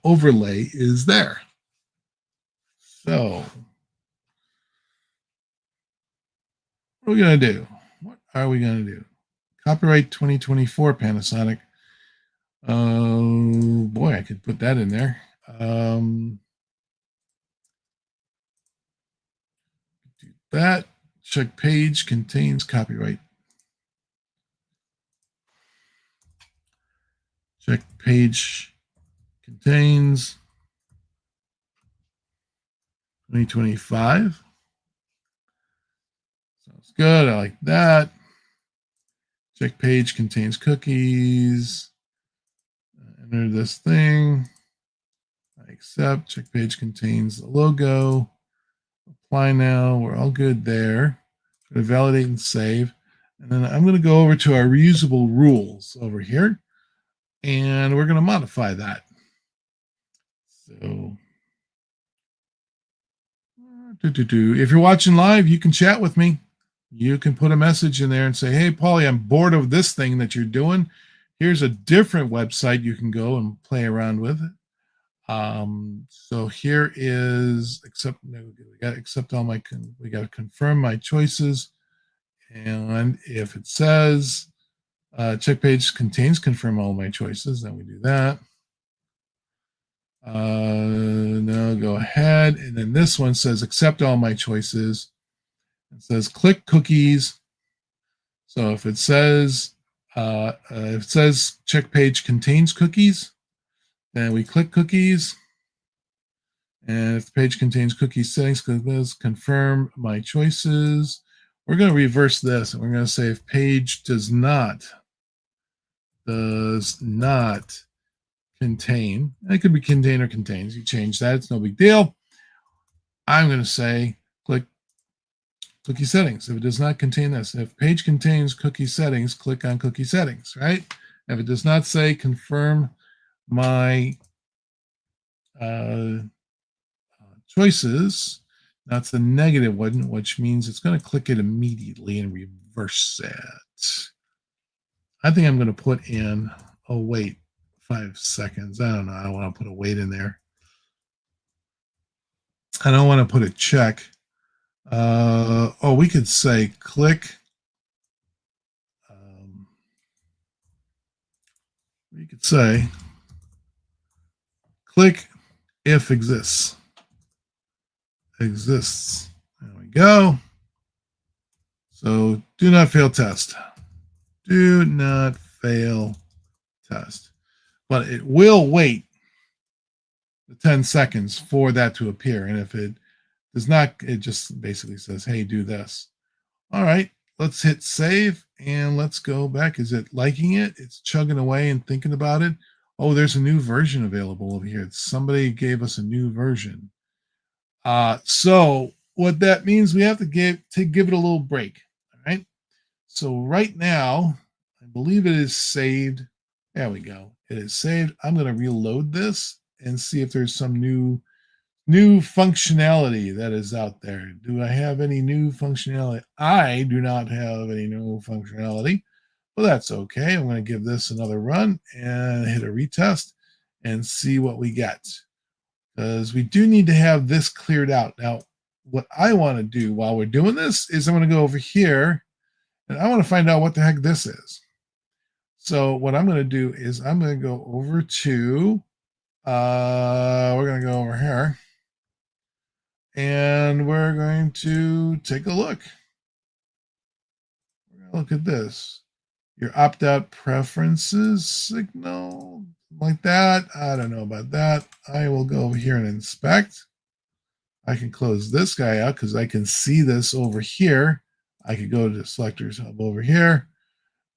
overlay is there. So what are we going to do? What are we going to do? Copyright 2024 Panasonic. Oh boy, I could put that in there. that. Check page contains copyright. Check page contains 2025. Sounds good. I like that. Check page contains cookies. Enter this thing. I accept. Check page contains the logo. Apply now. We're all good there. Going to validate and save. And then I'm going to go over to our reusable rules over here. And we're going to modify that. So, if you're watching live, you can chat with me. You can put a message in there and say, hey, Paulie, I'm bored of this thing that you're doing. Here's a different website you can go and play around with it. So here is we got to accept all my, we got to confirm my choices. And if it says check page contains confirm all my choices, then we do that. Now go ahead. And then this one says accept all my choices. It says click cookies. So if it says check page contains cookies, then we click cookies. And if the page contains cookie settings, confirm my choices. We're going to reverse this, and we're going to say if page does not contain, it could be contain or contains. You change that, it's no big deal. I'm going to say click cookie settings. If it does not contain this, if page contains cookie settings, click on cookie settings, right? If it does not say confirm my choices, that's the negative one, which means it's going to click it immediately and reverse it. I think I'm going to put in a wait 5 seconds. I don't know. I don't want to put a wait in there. I don't want to put a check. We could say click. We could say click if exists. Exists. There we go. So do not fail test. Do not fail test. But it will wait the 10 seconds for that to appear. And if it does not, it just basically says, hey, do this. All right, let's hit save and let's go back. Is it liking it? It's chugging away and thinking about it. Oh, there's a new version available over here. Somebody gave us a new version. So what that means, we have to give it a little break. All right. So right now, I believe it is saved. There we go. It is saved. I'm going to reload this and see if there's some new functionality that is out there. Do I have any new functionality? I do not have any new functionality. Well, that's okay. I'm going to give this another run and hit a retest and see what we get. Because we do need to have this cleared out. Now, what I want to do while we're doing this is I'm going to go over here and I want to find out what the heck this is. So what I'm going to do is I'm going to go over to, we're going to go over here and we're going to take a look. We're going to look at this. Your opt-out preferences signal, like that. I don't know about that. I will go over here and inspect. I can close this guy out because I can see this over here. I could go to Selectors Hub over here,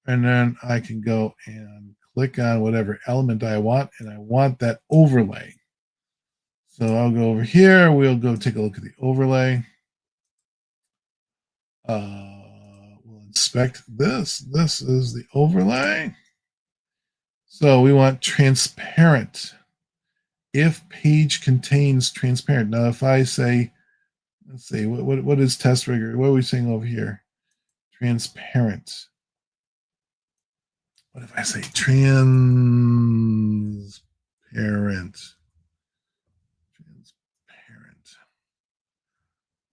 and then I can go and click on whatever element I want, and I want that overlay. So I'll go over here. We'll go take a look at the overlay. We'll inspect this. This is the overlay. So we want transparent. If page contains transparent. Now, if I say, let's see, what is test rigor? What are we saying over here? Transparent. What if I say transparent? Transparent.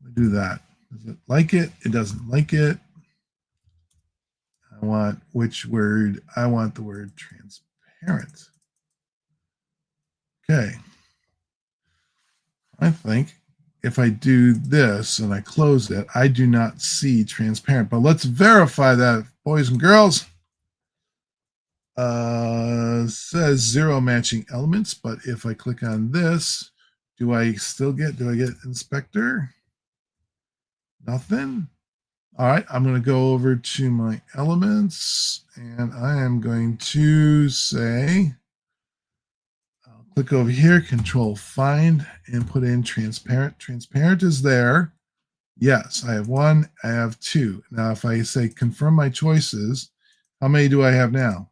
We do that. Does it like it? It doesn't like it. I want which word? I want the word transparent. Okay. I think if I do this and I close it, I do not see transparent. But let's verify that, boys and girls. Says 0 matching elements, but if I click on this, do I get inspector? Nothing. All right, I'm going to go over to my elements and I am going to say, I'll click over here, control find and put in transparent. Transparent is there. Yes, I have 1, I have 2. Now, if I say confirm my choices, how many do I have now?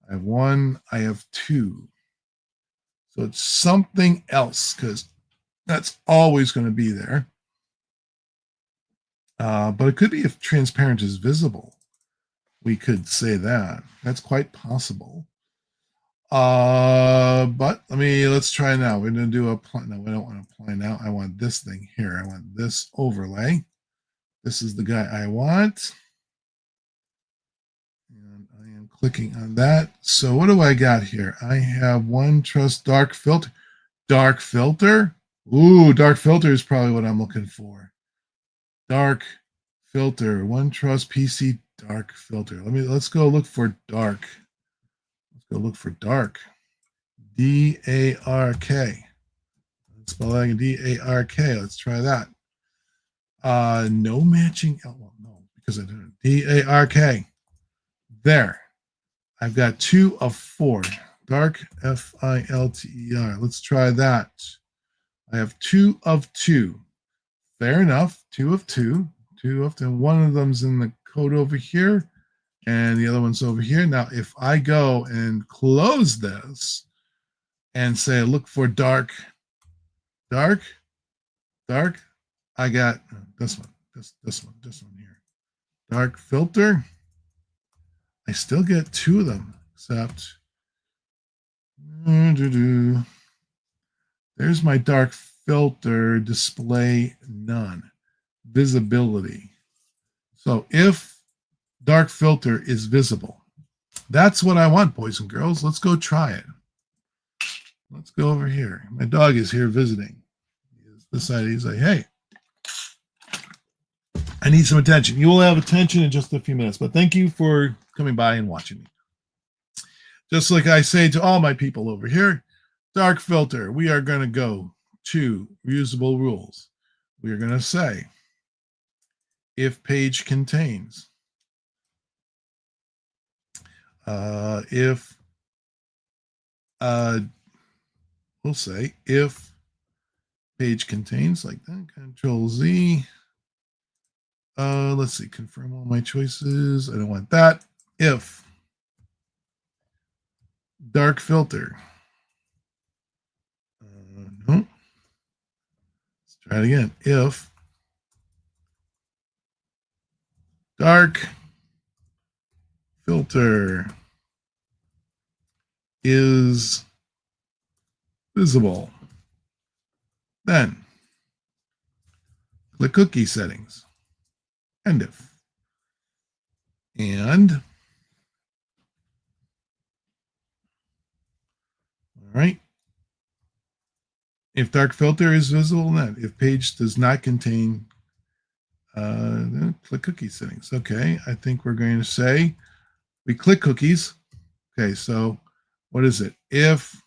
I have 1, I have 2. So it's something else because that's always going to be there. But it could be if transparent is visible. We could say that. That's quite possible. But let's try now. We're going to do no, we don't want to apply now. I want this thing here. I want this overlay. This is the guy I want. And I am clicking on that. So what do I got here? I have OneTrust dark filter. Dark filter? Ooh, dark filter is probably what I'm looking for. Dark filter. OneTrust PC dark filter. Let's go look for dark. Let's go look for dark. D-A-R-K. Let's spell that again. D-A-R-K. Let's try that. No matching. Oh, well, no, because I didn't. D-A-R-K. There. I've got 2 of 4. Dark, F-I-L-T-E-R. Let's try that. I have 2 of 2. Fair enough. 2 of 2. 2 of 2. One of them's in the code over here, and the other one's over here. Now, if I go and close this and say, look for dark, dark, dark, I got this one, this one here. Dark filter. I still get 2 of them, except there's my dark filter, display none, visibility. So if dark filter is visible, that's what I want, boys and girls. Let's go try it. Let's go over here. My dog is here visiting. He's decided, he's like, hey, I need some attention. You will have attention in just a few minutes, but thank you for coming by and watching me. Just like I say to all my people over here, dark filter, we are going to go to reusable rules. We are going to say, if page contains, we'll say if page contains, like that, Control Z. Let's see, confirm all my choices. I don't want that. If dark filter. No. Let's try it again. If dark filter is visible, then click cookie settings. And if. And all right. If dark filter is visible, then if page does not contain, then click cookie settings. Okay, I think we're going to say we click cookies. Okay, so what is it? If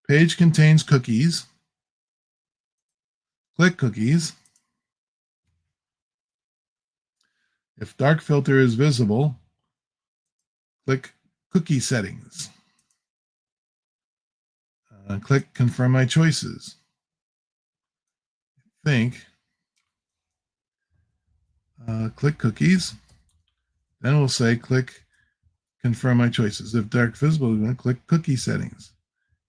page contains cookies, click cookies. If dark filter is visible, click cookie settings. Click confirm my choices. Click cookies. Then we'll say click confirm my choices. If dark visible, we're going to click cookie settings.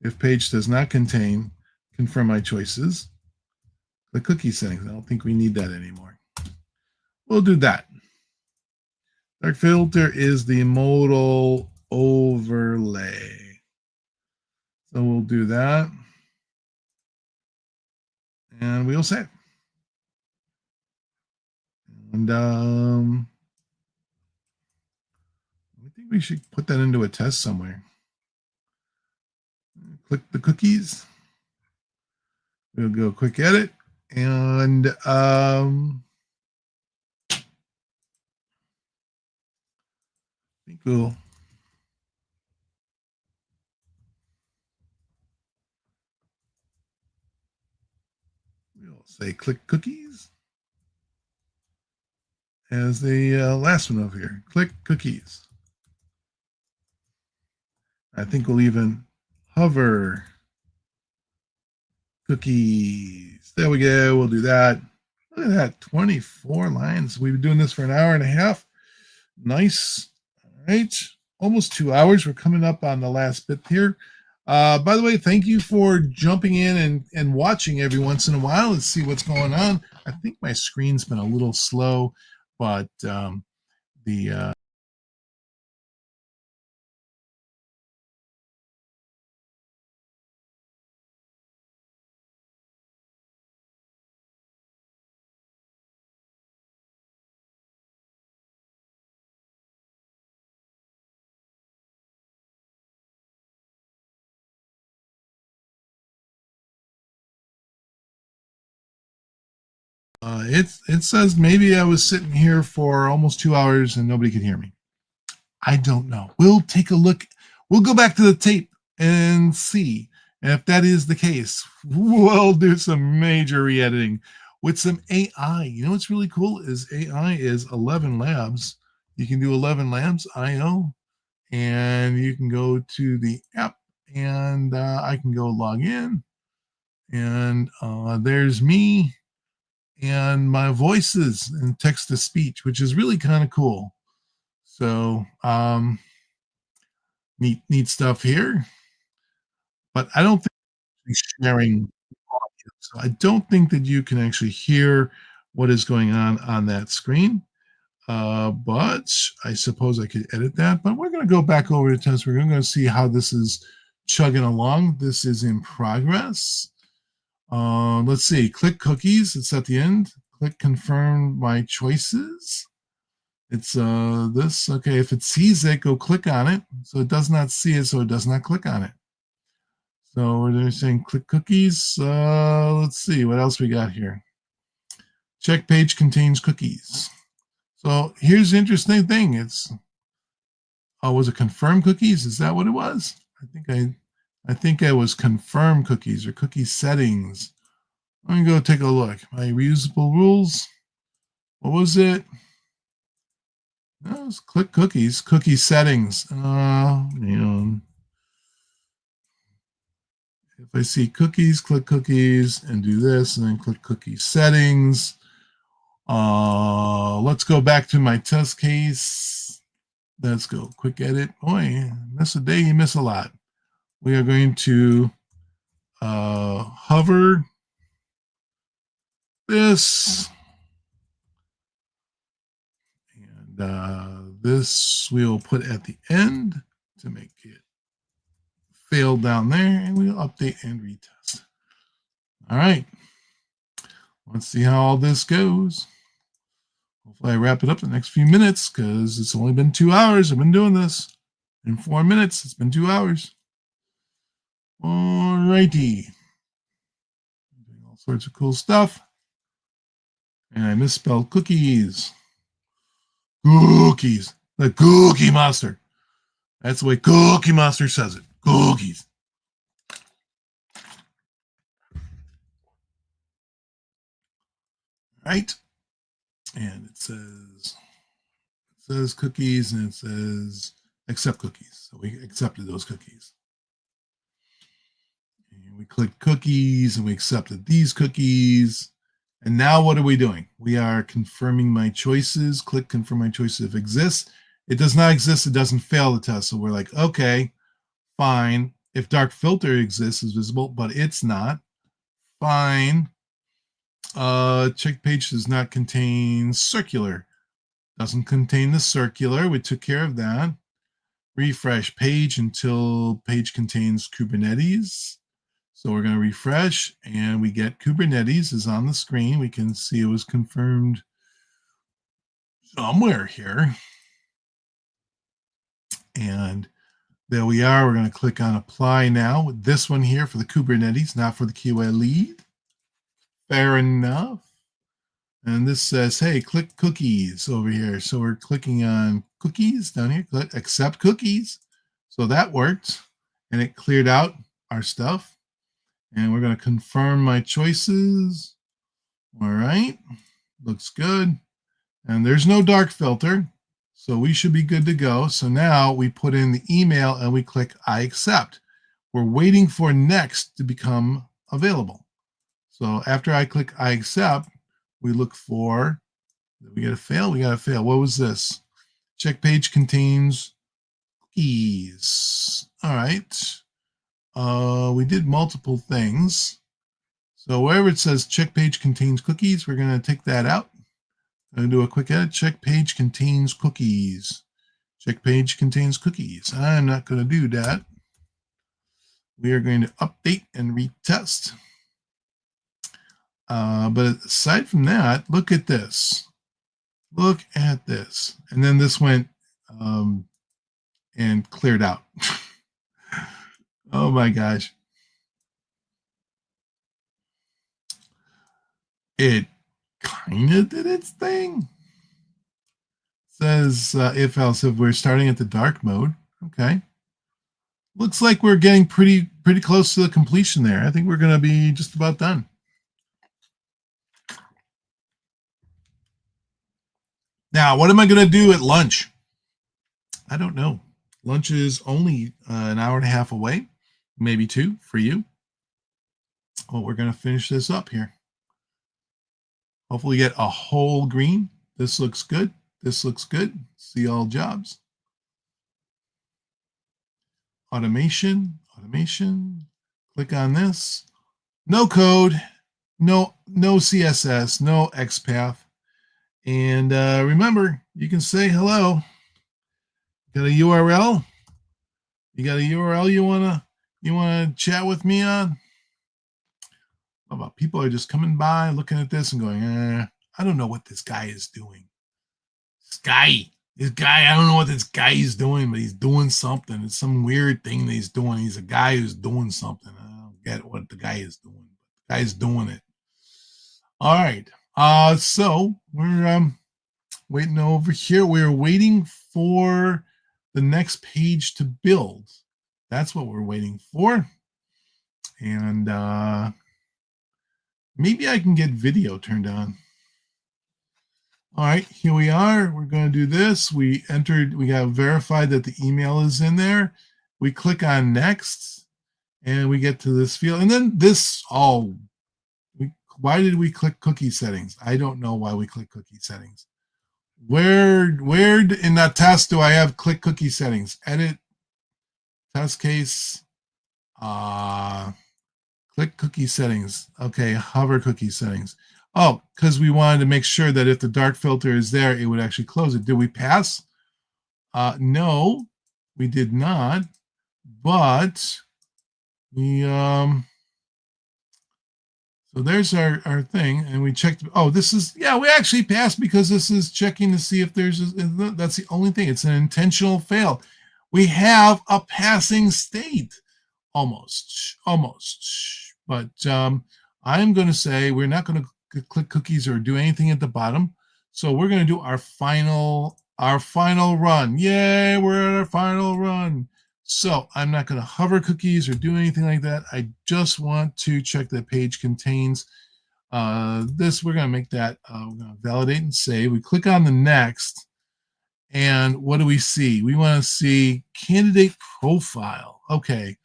If page does not contain, confirm my choices. Click cookie settings. I don't think we need that anymore. We'll do that. Dark filter is the modal overlay. So we'll do that. And we'll save. And I think we should put that into a test somewhere. Click the cookies. We'll go quick edit. And I think we'll say click cookies as the last one over here. Click cookies. I think we'll even hover cookies. There we go. We'll do that. Look at that, 24 lines. We've been doing this for an hour and a half. Nice. All right. Almost 2 hours. We're coming up on the last bit here. By the way, thank you for jumping in and watching every once in a while and see what's going on. I think my screen's been a little slow, but the it says maybe I was sitting here for almost 2 hours and nobody could hear me. I don't know. We'll take a look. We'll go back to the tape and see. And if that is the case, we'll do some major re-editing with some AI. You know what's really cool is AI is 11 Labs. You can do 11 Labs IO, and you can go to the app, and I can go log in, and there's me and my voices and text to speech, which is really kind of cool. So neat stuff here. But I don't think sharing audio. So I don't think that you can actually hear what is going on that screen. But I suppose I could edit that. But we're going to go back over to test. We're going to see how this is chugging along. This is in progress. Let's see. Click cookies. It's at the end. Click confirm my choices. It's this. Okay, if it sees it, go click on it. So it does not see it, so it does not click on it. So we're saying click cookies. Let's see what else we got here. Check page contains cookies. So here's the interesting thing. It's was it confirm cookies? Is that what it was? I think I was confirm cookies or cookie settings. Let me go take a look. My reusable rules. What was it? No, it was click cookies. Cookie settings. If I see cookies, click cookies and do this and then click cookie settings. Let's go back to my test case. Let's go quick edit. Boy, miss a day, you miss a lot. We are going to hover this. And this we will put at the end to make it fail down there, and we'll update and retest. All right. Let's see how all this goes. Hopefully I wrap it up in the next few minutes because it's only been 2 hours. I've been doing this. In 4 minutes, it's been 2 hours. All righty. Doing all sorts of cool stuff. And I misspelled cookies. Cookies. The Cookie Monster. That's the way Cookie Monster says it. Cookies. Right? And it says cookies, and it says accept cookies. So we accepted those cookies. And we clicked cookies, and we accepted these cookies. And now what are we doing? We are confirming my choices. Click confirm my choices if it exists. It does not exist. It doesn't fail the test. So we're like, okay, fine. If dark filter exists, is visible, but it's not. Fine. Check page does not contain circular. Doesn't contain the circular. We took care of that. Refresh page until page contains Kubernetes. So we're going to refresh and we get Kubernetes is on the screen. We can see it was confirmed somewhere here. And There we are. We're going to click on apply now with this one here for the Kubernetes, not for the QA lead. Fair enough. And this says, hey, click cookies over here. So we're clicking on cookies down here, click accept cookies. So that worked and it cleared out our stuff. And we're going to confirm my choices. All right, looks good. And there's no dark filter. So we should be good to go. So now we put in the email and we click I accept. We're waiting for next to become available. So after I click I accept, we look for, did we get a fail? We got a fail. What was this? Check page contains cookies. All right. We did multiple things. So wherever it says check page contains cookies, we're going to take that out. I'm going to do a quick edit. Check page contains cookies. Check page contains cookies. I'm not going to do that. We are going to update and retest. But aside from that, look at this. Look at this. And then this went and cleared out. Oh my gosh. It kind of did its thing. It says if else, if we're starting at the dark mode. Okay. Looks like we're getting pretty close to the completion there. I think we're going to be just about done. Now, what am I going to do at lunch? I don't know. Lunch is only an hour and a half away, maybe 2 for you. Well, we're going to finish this up here. Hopefully get a whole green. This looks good. This looks good. See all jobs. Automation, automation. Click on this. No code, no CSS, no XPath. And remember, you can say hello. Got a URL? You got a URL you wanna chat with me on? How about people are just coming by, looking at this and going, I don't know what this guy is doing. This guy, I don't know what this guy is doing, but he's doing something. It's some weird thing that he's doing. He's a guy who's doing something. I don't get what the guy is doing. The guy's doing it. All right. So we're waiting over here. We're waiting for the next page to build. That's what we're waiting for. And maybe I can get video turned on. All right, here we are. We're going to do this. We got verified that the email is in there. We click on next and we get to this field. And then this, why did we click cookie settings? I don't know why we click cookie settings. Where in that test do I have click cookie settings? Edit, test case, click cookie settings. Okay, hover cookie settings. Oh, because we wanted to make sure that if the dark filter is there, it would actually close it. Did we pass? No, we did not. But we so there's our thing, and we checked. Oh, this is, yeah, we actually passed because this is checking to see if there's that's the only thing. It's an intentional fail. We have a passing state, almost. But I'm going to say we're not going to click cookies or do anything at the bottom. So we're going to do our final run. Yay, we're at our final run. So I'm not going to hover cookies or do anything like that. I just want to check that page contains this. We're going to make that, we're going to validate and save. We click on the next. And what do we see? We want to see candidate profile. Okay,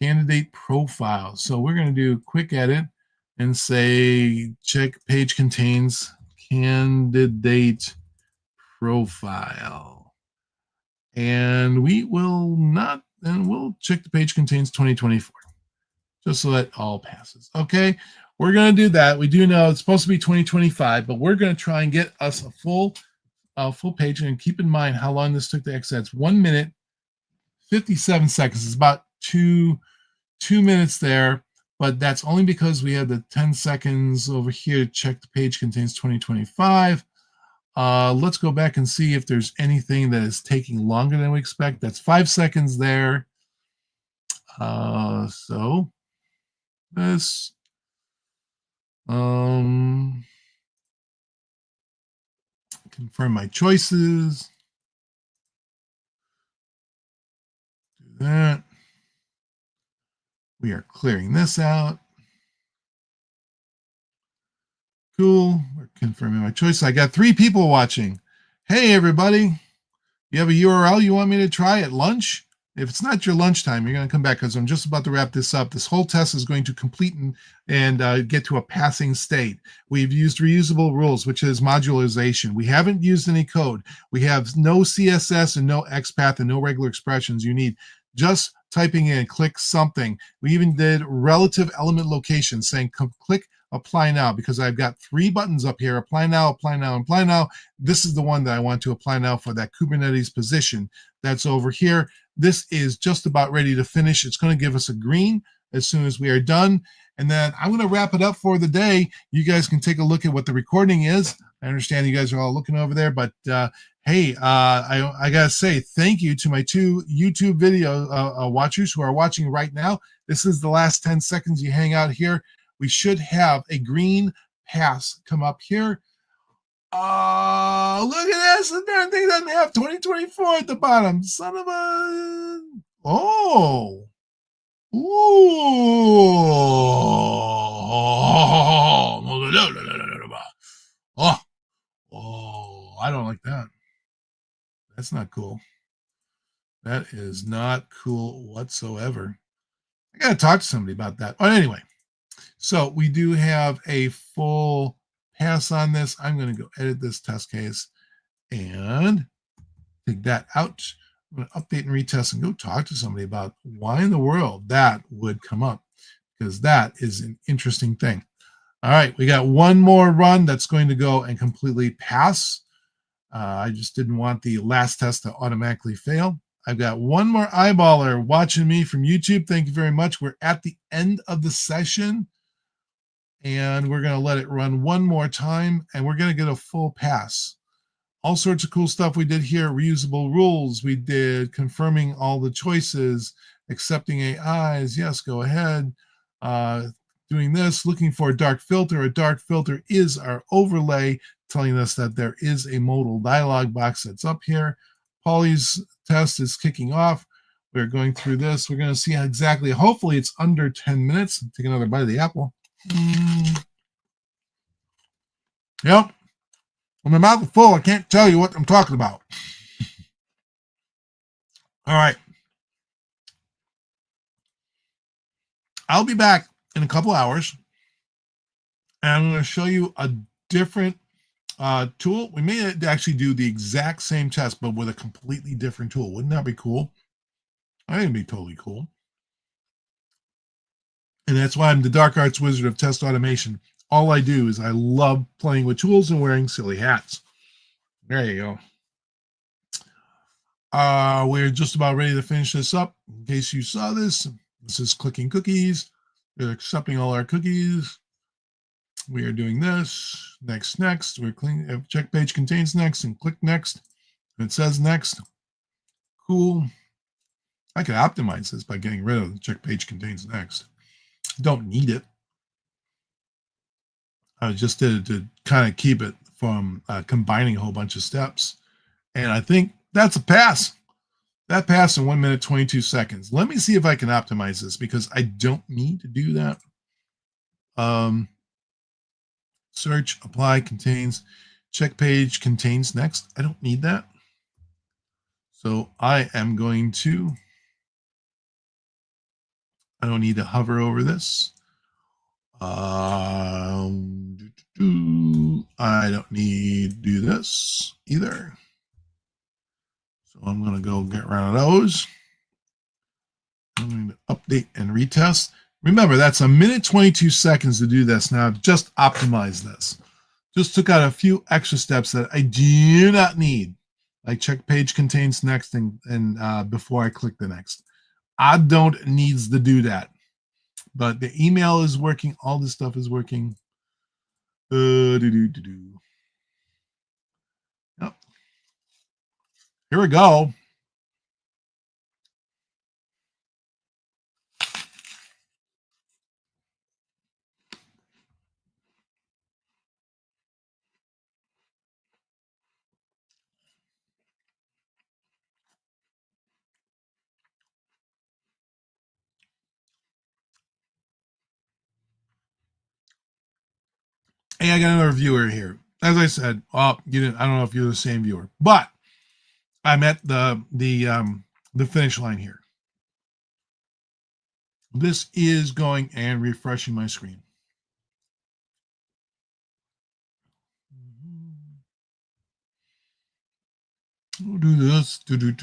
candidate profile. So we're going to do a quick edit and say check page contains candidate profile. And we will not, and we'll check the page contains 2024, just so that all passes. Okay, we're going to do that. We do know it's supposed to be 2025, but we're going to try and get us a full page. And keep in mind how long this took to exit. It's 1 minute, 57 seconds. It's about two minutes there, but that's only because we had the 10 seconds over here to check the page contains 2025. Let's go back and see if there's anything that is taking longer than we expect. That's 5 seconds there. So this, confirm my choices. Do that. We are clearing this out. Cool. We're confirming my choice. I got 3 people watching. Hey, everybody. You have a URL you want me to try at lunch? If it's not your lunchtime, you're going to come back because I'm just about to wrap this up. This whole test is going to complete and get to a passing state. We've used reusable rules, which is modularization. We haven't used any code. We have no CSS and no XPath and no regular expressions you need. Just typing in, click something. We even did relative element location, saying click apply now, because I've got 3 buttons up here: apply now, apply now, apply now. This is the one that I want to apply now for that Kubernetes position that's over here. This is just about ready to finish. It's going to give us a green as soon as we are done. And then I'm going to wrap it up for the day. You guys can take a look at what the recording is. I understand you guys are all looking over there, but hey, I got to say thank you to my 2 YouTube video watchers who are watching right now. This is the last 10 seconds you hang out here. We should have a green pass come up here. Look at this. The darn thing doesn't have 2024 at the bottom. Son of a... Oh. Ooh. Oh, I don't like that. That's not cool. That is not cool whatsoever. I got to talk to somebody about that. But anyway, so we do have a full pass on this. I'm going to go edit this test case and take that out. I'm going to update and retest and go talk to somebody about why in the world that would come up, because that is an interesting thing. All right, we got one more run that's going to go and completely pass. I just didn't want the last test to automatically fail. I've got one more eyeballer watching me from YouTube. Thank you very much. We're at the end of the session, and we're going to let it run one more time, and we're going to get a full pass. All sorts of cool stuff we did here. Reusable rules. We did confirming all the choices, accepting AIs. Yes, go ahead. Doing this, looking for a dark filter. A dark filter is our overlay, telling us that there is a modal dialog box that's up here. Polly's test is kicking off. We're going through this. We're going to see how exactly, hopefully it's under 10 minutes. Take another bite of the apple. Yep. When my mouth is full, I can't tell you what I'm talking about. All right. I'll be back in a couple hours, and I'm going to show you a different tool. We may actually do the exact same test, but with a completely different tool. Wouldn't that be cool? I think it'd be totally cool. And that's why I'm the Dark Arts Wizard of Test Automation. All I do is I love playing with tools and wearing silly hats. There you go. We're just about ready to finish this up. In case you saw this, this is clicking cookies. We're accepting all our cookies. We are doing this. Next. We're cleaning. If check page contains next, and click next. It says next. Cool. I could optimize this by getting rid of the check page contains next. Don't need it. I just did it to kind of keep it from combining a whole bunch of steps. And I think that's a pass. That passed in 1 minute, 22 seconds. Let me see if I can optimize this, because I don't need to do that. Search, apply, contains, check page contains next. I don't need that. So I am going to, I don't need to hover over this. I don't need to do this either. So I'm going to go get rid of those. I'm going to update and retest. Remember, that's 1 minute, 22 seconds to do this. Now I've just optimized this. Just took out a few extra steps that I do not need. Like check page contains next and before I click the next. I don't needs to do that. But the email is working. All this stuff is working. Here we go. Hey, I got another viewer here. As I said, well, you didn't. I don't know if you're the same viewer, but I'm at the finish line here. This is going and refreshing my screen. We'll do this. Do.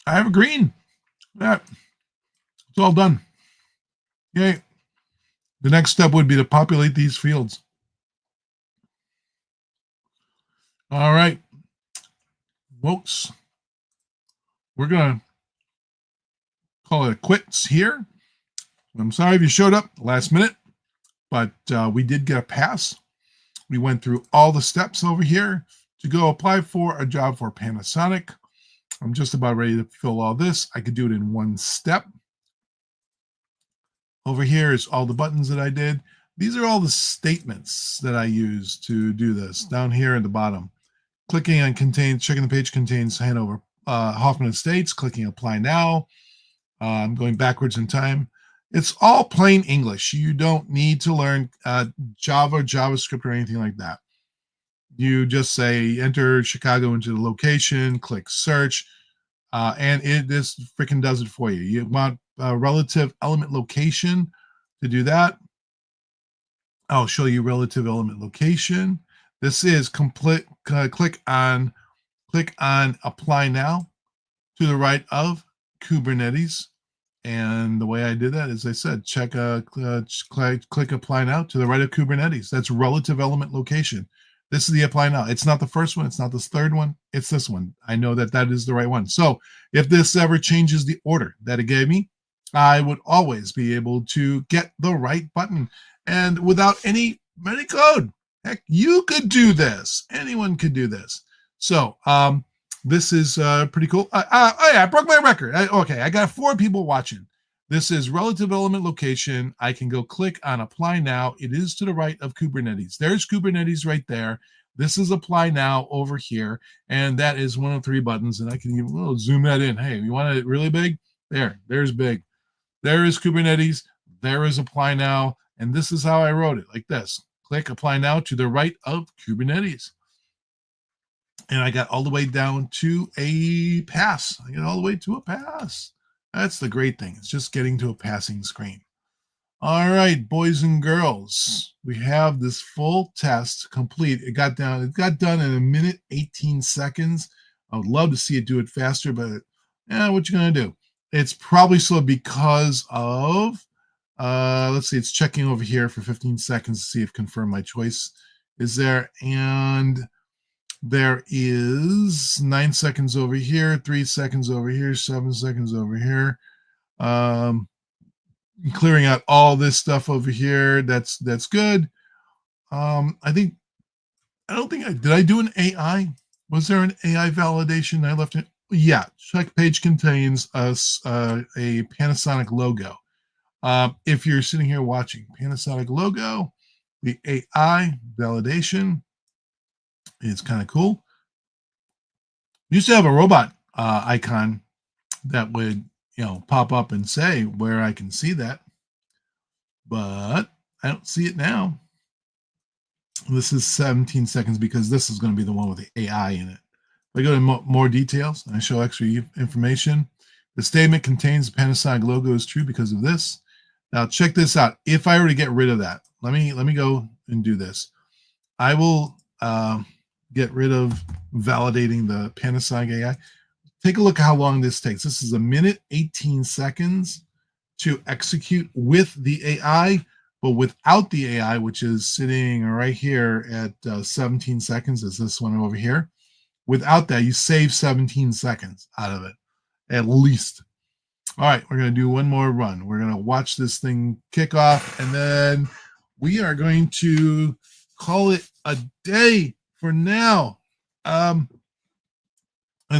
I have a green. That it's all done. Yay. The next step would be to populate these fields. All right, folks. We're gonna call it quits here. I'm sorry if you showed up last minute, but we did get a pass. We went through all the steps over here to go apply for a job for Panasonic. I'm just about ready to fill all this. I could do it in one step. Over here is all the buttons that I did. These are all the statements that I use to do this. Down here at the bottom, clicking on contains, checking the page contains Hanover Hoffman Estates, clicking apply now. I'm going backwards in time. It's all plain English. You don't need to learn Java, JavaScript, or anything like that. You just say enter Chicago into the location, click search, and this freaking does it for you. You want a relative element location to do that. I'll show you relative element location. This is complete. Click on apply now to the right of Kubernetes. And the way I did that is I said, click apply now to the right of Kubernetes. That's relative element location. This is the apply now. It's not the first one. It's not this third one. It's this one. I know that that is the right one. So if this ever changes the order that it gave me, I would always be able to get the right button. And without any code, heck, you could do this. Anyone could do this. So this is pretty cool. Oh yeah, I broke my record. Okay, I got 4 people watching. This is relative element location. I can go click on apply now. It is to the right of Kubernetes. There's Kubernetes right there. This is apply now over here. And that is one of 3 buttons. And I can even zoom that in. Hey, you want it really big? There's big. There is Kubernetes. There is apply now. And this is how I wrote it, like this. Click apply now to the right of Kubernetes. And I got all the way down to a pass. I got all the way to a pass. That's the great thing. It's just getting to a passing screen. All right, boys and girls, we have this full test complete. It got done in 1:18 seconds. I would love to see it do it faster, but what you gonna do? It's probably slow because of let's see, it's checking over here for 15 seconds to see if confirm my choice is there. And there is 9 seconds over here, 3 seconds over here, 7 seconds over here. Clearing out all this stuff over here. That's good. I don't think did I do an AI? Was there an AI validation? I left it. Yeah, check page contains a Panasonic logo. If you're sitting here watching Panasonic logo, the AI validation. It's kind of cool. Used to have a robot icon that would, pop up and say where I can see that, but I don't see it now. This is 17 seconds because this is going to be the one with the AI in it. If I go to more details and I show extra information, the statement contains the Panasonic logo is true because of this. Now check this out. If I were to get rid of that, let me go and do this. I will get rid of validating the Panasonic AI. Take a look at how long this takes. This is 1:18 seconds to execute with the AI. But without the AI, which is sitting right here at 17 seconds, is this one over here. Without that, you save 17 seconds out of it, at least. All right, we're going to do one more run. We're going to watch this thing kick off, and then we are going to call it a day for now. As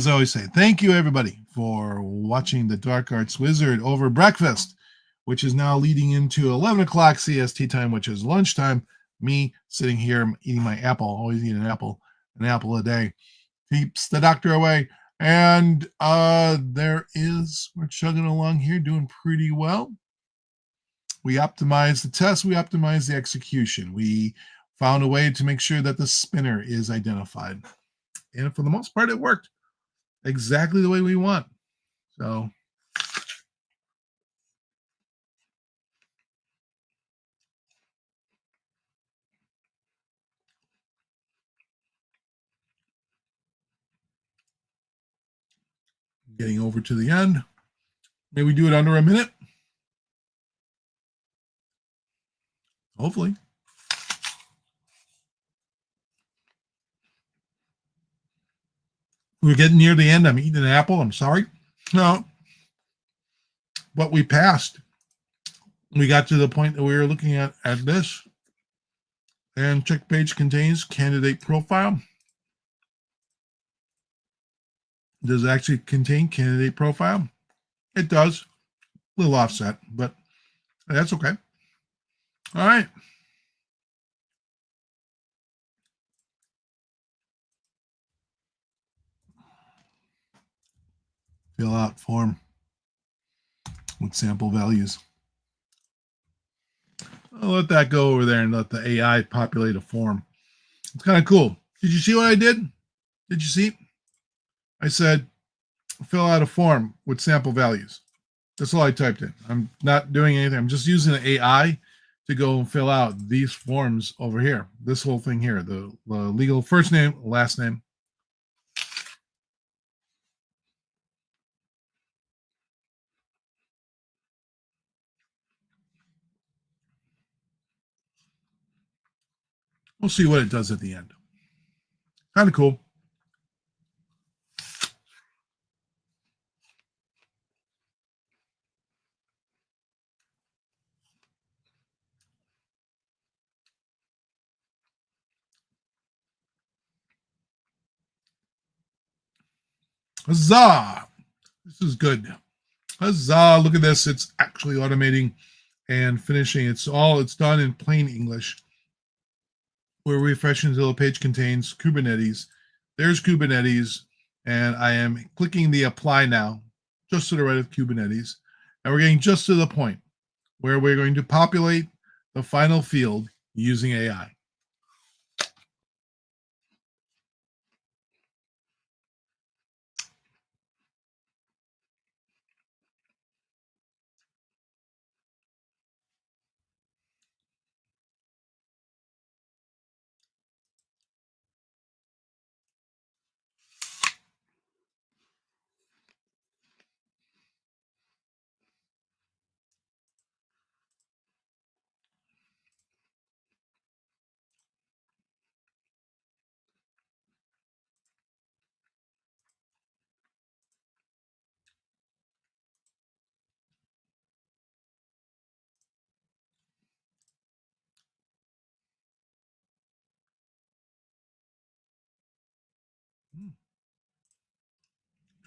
I always say, thank you everybody for watching the Dark Arts Wizard over breakfast, which is now leading into 11 o'clock CST time, which is lunchtime. Me sitting here eating my apple, always eat an apple a day, keeps the doctor away. And we're chugging along here, doing pretty well. We optimized the test, we optimized the execution. We found a way to make sure that the spinner is identified. And for the most part, it worked exactly the way we want. So getting over to the end. Maybe do it under a minute. Hopefully. We're getting near the end. I'm eating an apple. I'm sorry. No. But we passed. We got to the point that we were looking at this. And check page contains candidate profile. Does it actually contain candidate profile? It does. A little offset, but that's okay. All right. Fill out form with sample values. I'll let that go over there and let the AI populate a form. It's kind of cool. Did you see what I did? Did you see? I said, fill out a form with sample values. That's all I typed in. I'm not doing anything. I'm just using the AI to go and fill out these forms over here. This whole thing here, the legal first name, last name. We'll see what it does at the end. Kind of cool. Huzzah! This is good. Huzzah! Look at this. It's actually automating and finishing. It's done in plain English. We're refreshing until the page contains Kubernetes. There's Kubernetes, and I am clicking the apply now, just to the right of Kubernetes. And we're getting just to the point where we're going to populate the final field using AI.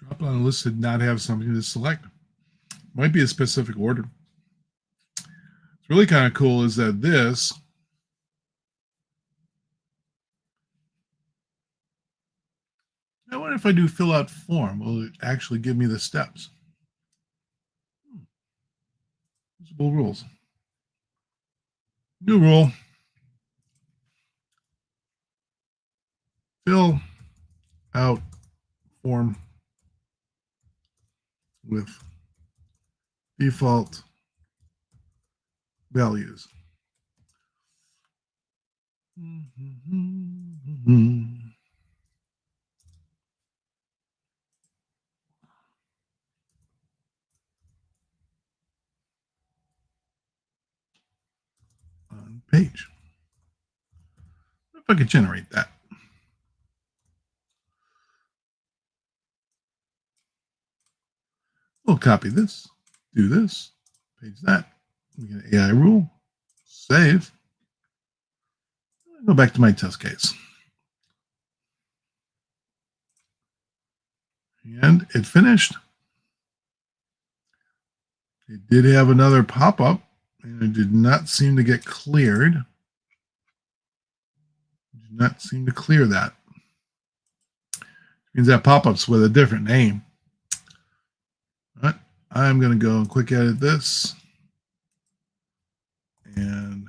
Drop down list did not have something to select. Might be a specific order. It's really kind of cool is that this I wonder if I do fill out form, will it actually give me the steps? Visible rules. New rule. Fill out form with default values. one page. If I could generate that. We'll copy this, do this, page that. We get an AI rule, save. Go back to my test case. And it finished. It did have another pop-up, and it did not seem to get cleared. It did not seem to clear that. It means that pop-up's with a different name. All right, I'm going to go and quick edit this. And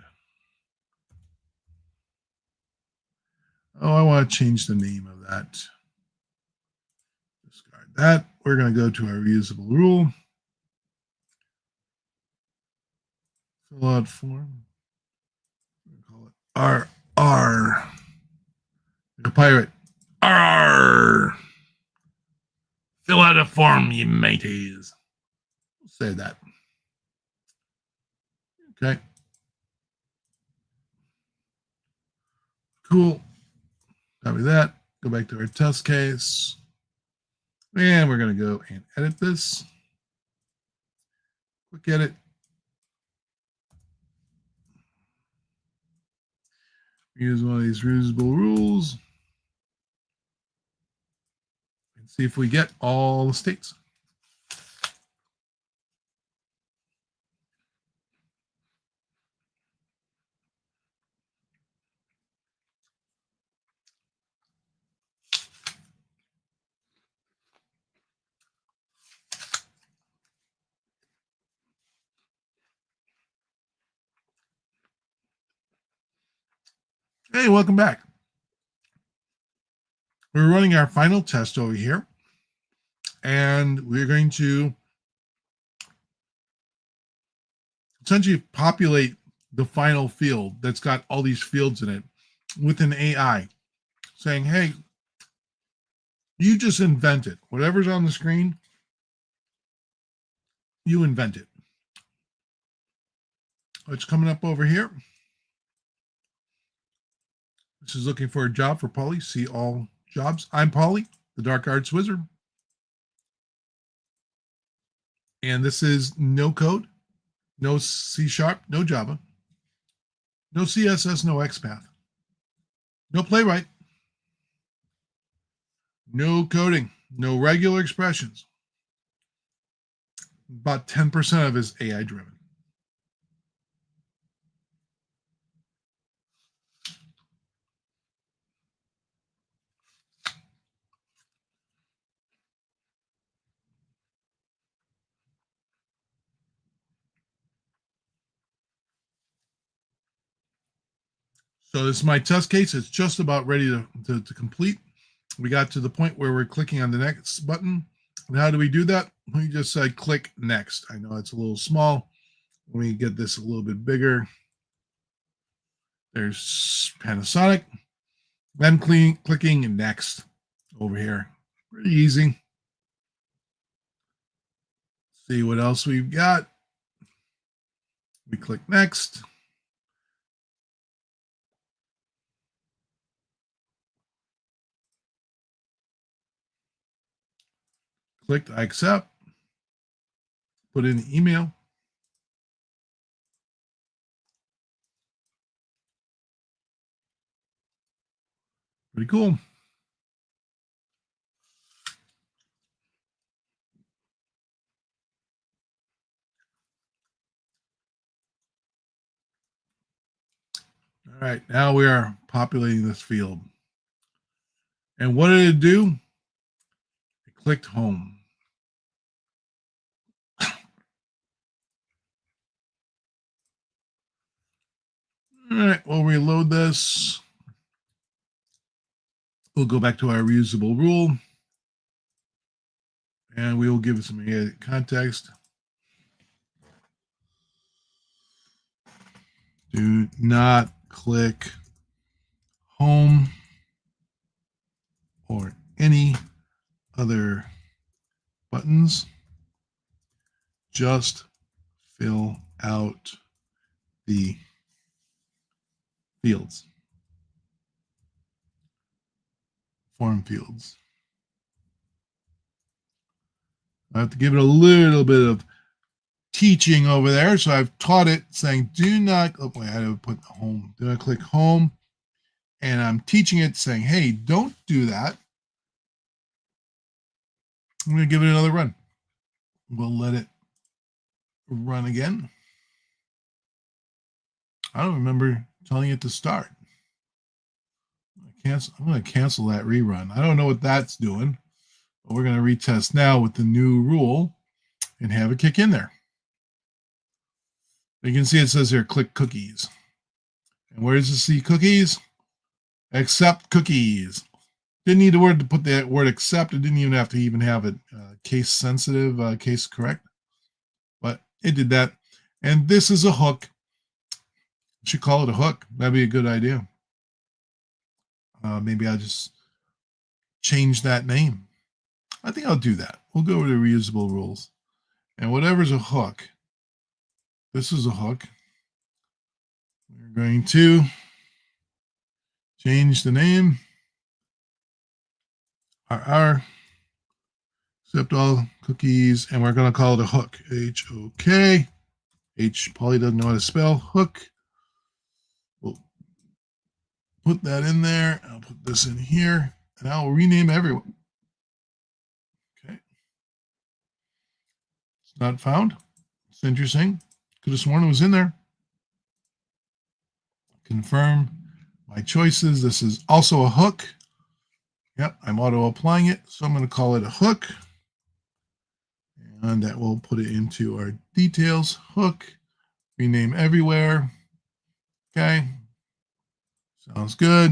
I want to change the name of that. Discard that. We're going to go to our reusable rule. Fill out form. Call it RR. Like a pirate. RR. Fill out a form, you mateys. Say that. Okay. Cool. Copy that. Go back to our test case. And we're going to go and edit this. Quick edit. Use one of these reusable rules. And see if we get all the states. Hey, welcome back. We're running our final test over here, and we're going to essentially populate the final field that's got all these fields in it with an AI saying, hey, you just invent it. Whatever's on the screen, you invent it. It's coming up over here. This is looking for a job for Polly. See all jobs. I'm Polly, the Dark Arts Wizard. And this is no code, no C#, no Java, no CSS, no XPath, no Playwright, no coding, no regular expressions. About 10% of it is AI driven. So this is my test case. It's just about ready to complete. We got to the point where we're clicking on the next button. And how do we do that? We just said click next. I know it's a little small. Let me get this a little bit bigger. There's Panasonic. Then clicking next over here. Pretty easy. See what else we've got. We click next. Clicked I accept. Put in the email. Pretty cool. All right, now we are populating this field. And what did it do? It clicked home. All right, we'll reload this. We'll go back to our reusable rule. And we will give it some context. Do not click home or any other buttons. Just fill out the fields. Form fields. I have to give it a little bit of teaching over there. So I've taught it saying, do not, oh boy, I had to put home. Do I click home? And I'm teaching it saying, hey, don't do that. I'm going to give it another run. We'll let it run again. I don't remember telling it to start. I'm going to cancel that rerun. I don't know what that's doing, but we're going to retest now with the new rule and have it kick in there. You can see it says here, click cookies. And where does it see cookies? Accept cookies. Didn't need the word to put the word accept. It didn't even have to even have it case sensitive, case correct. But it did that. And this is a hook. We should call it a hook. That'd be a good idea. Maybe I'll just change that name. I think I'll do that. We'll go over to reusable rules. And whatever's a hook, this is a hook. We're going to change the name. Accept all cookies, and we're going to call it a hook. H-O-K. H, Paulie doesn't know how to spell hook. We'll put that in there. I'll put this in here, and I'll rename everyone. Okay. It's not found. It's interesting. Could have sworn it was in there. Confirm my choices. This is also a hook. Yep, I'm auto applying it, so I'm going to call it a hook. And that will put it into our details. Hook, rename everywhere. Okay, sounds good.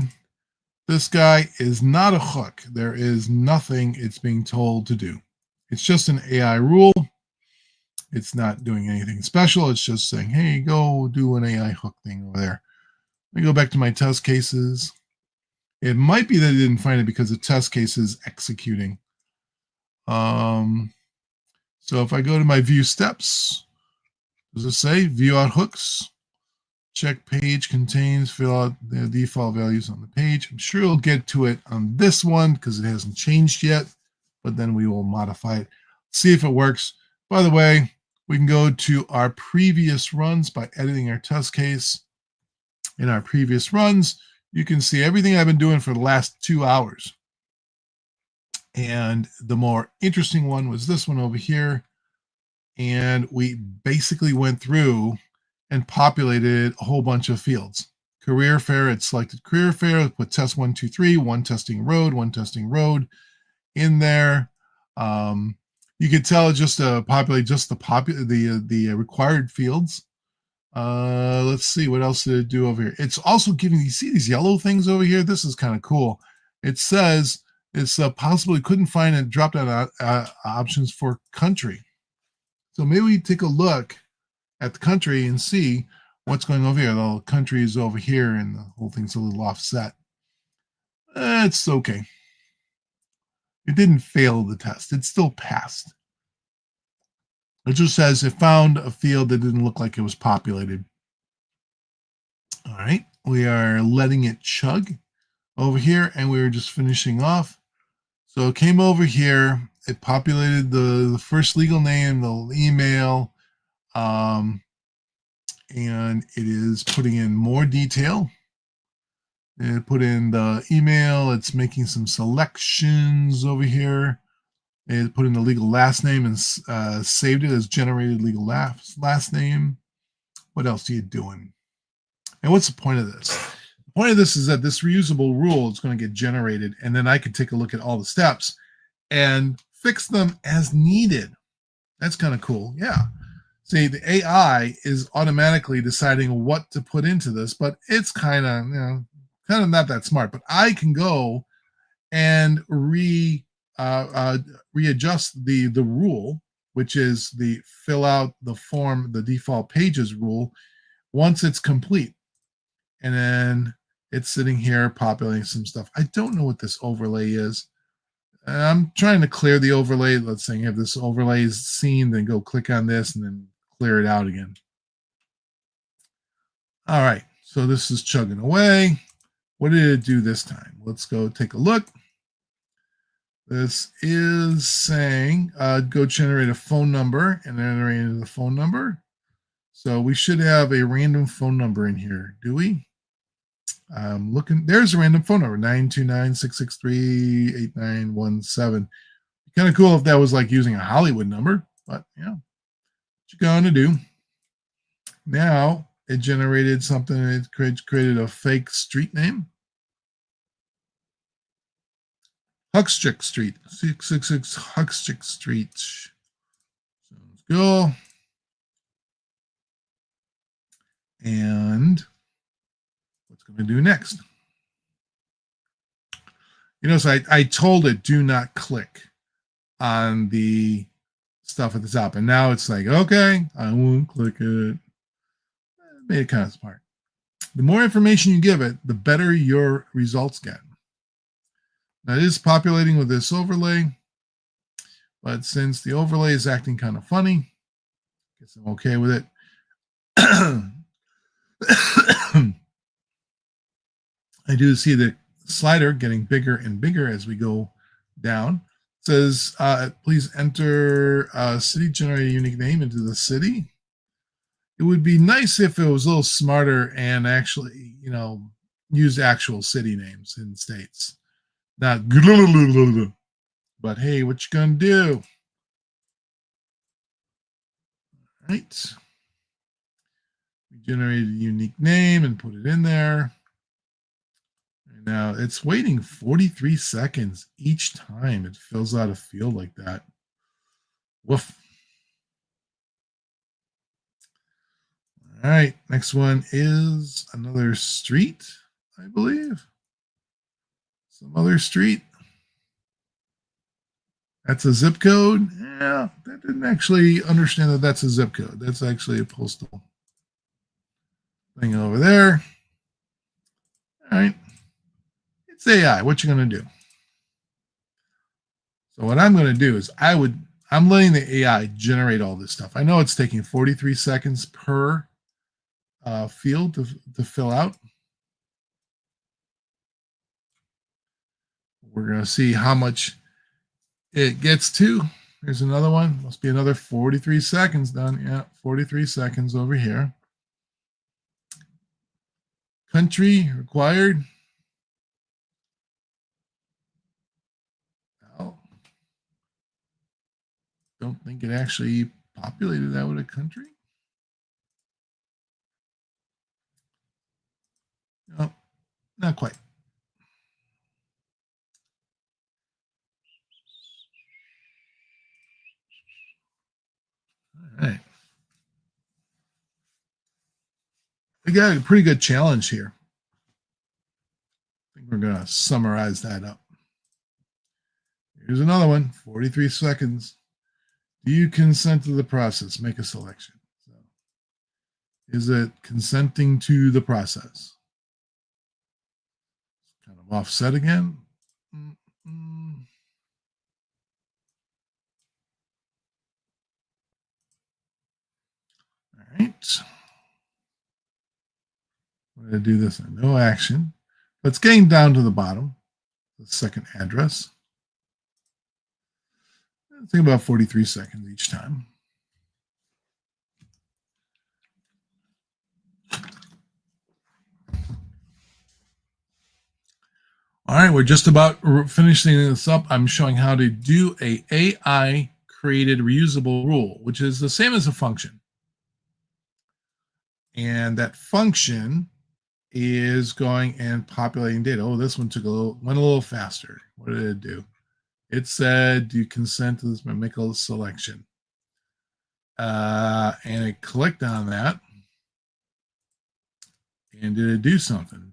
This guy is not a hook. There is nothing it's being told to do. It's just an AI rule. It's not doing anything special. It's just saying, hey, go do an AI hook thing over there. Let me go back to my test cases. It might be that it didn't find it because the test case is executing. So if I go to my view steps, does it say view out hooks? Check page contains, fill out the default values on the page. I'm sure it'll get to it on this one because it hasn't changed yet, but then we will modify it. See if it works. By the way, we can go to our previous runs by editing our test case. In our previous runs, you can see everything I've been doing for the last 2 hours. And the more interesting one was this one over here. And we basically went through and populated a whole bunch of fields. Career fair, it selected career fair, put test 1, 2, 3, one testing road in there. You could tell it just populate just the required fields. Let's see, what else did it do over here? It's also giving, you see these yellow things over here? This is kind of cool. It says it's possibly couldn't find a drop down options for country. So maybe we take a look at the country and see what's going over here. The country is over here and the whole thing's a little offset. It's okay. It didn't fail the test. It still passed. It just says it found a field that didn't look like it was populated. All right, we are letting it chug over here, and we were just finishing off. So it came over here. It populated the first legal name, the email, and it is putting in more detail. It put in the email. It's making some selections over here. It put in the legal last name and saved it as generated legal last name. What else are you doing? And what's the point of this? The point of this is that this reusable rule is going to get generated, and then I can take a look at all the steps and fix them as needed. That's kind of cool. Yeah. See, the AI is automatically deciding what to put into this, but it's kind of not that smart. But I can go and readjust the rule, which is the fill out the form, the default pages rule, once it's complete. And then it's sitting here populating some stuff. I don't know what this overlay is. I'm trying to clear the overlay. Let's say if this overlay is seen, then go click on this and then clear it out again. All right, So this is chugging away. What did it do this time? Let's go take a look. This is saying go generate a phone number and enter in the phone number. So we should have a random phone number in here, do we? I'm looking. There's a random phone number, 929-663-8917. Kind of cool if that was like using a Hollywood number, but yeah, what you going to do? Now it generated something. It created a fake street name. Huckstrick Street, 666 Huckstrick Street. Sounds good. And what's going to do next? You know, so I told it do not click on the stuff at the top, and now it's like, okay, I won't click it. Made it kind of smart. The more information you give it, the better your results get. Now it is populating with this overlay, but since the overlay is acting kind of funny, I guess I'm okay with it. I do see the slider getting bigger and bigger as we go down. It says, please enter a city, generate a unique name into the city. It would be nice if it was a little smarter and actually, you know, use actual city names in states. Not, but hey, what you gonna do? All right. We generated a unique name and put it in there. And now it's waiting 43 seconds each time it fills out a field like that. Woof. All right, next one is another street, I believe. Some other street. That's a zip code. Yeah, that didn't actually understand that that's a zip code. That's actually a postal thing over there. All right. It's AI. What you going to do? So what I'm going to do is I'm letting the AI generate all this stuff. I know it's taking 43 seconds per field to fill out. We're going to see how much it gets to. There's another one. Must be another 43 seconds done. Yeah, 43 seconds over here. Country required. Well, don't think it actually populated that with a country. No, not quite. All right. We got a pretty good challenge here. I think we're going to summarize that up. Here's another one, 43 seconds. Do you consent to the process? Make a selection. So, is it consenting to the process? Kind of offset again. All right. I'm going to do this in no action. But it's getting down to the bottom, the second address. I think about 43 seconds each time. All right, we're just about finishing this up. I'm showing how to do a AI created reusable rule, which is the same as a function. And that function is going and populating data. Oh, this one went a little faster. What did it do? It said, do you consent to this? Make a selection. And it clicked on that. And did it do something?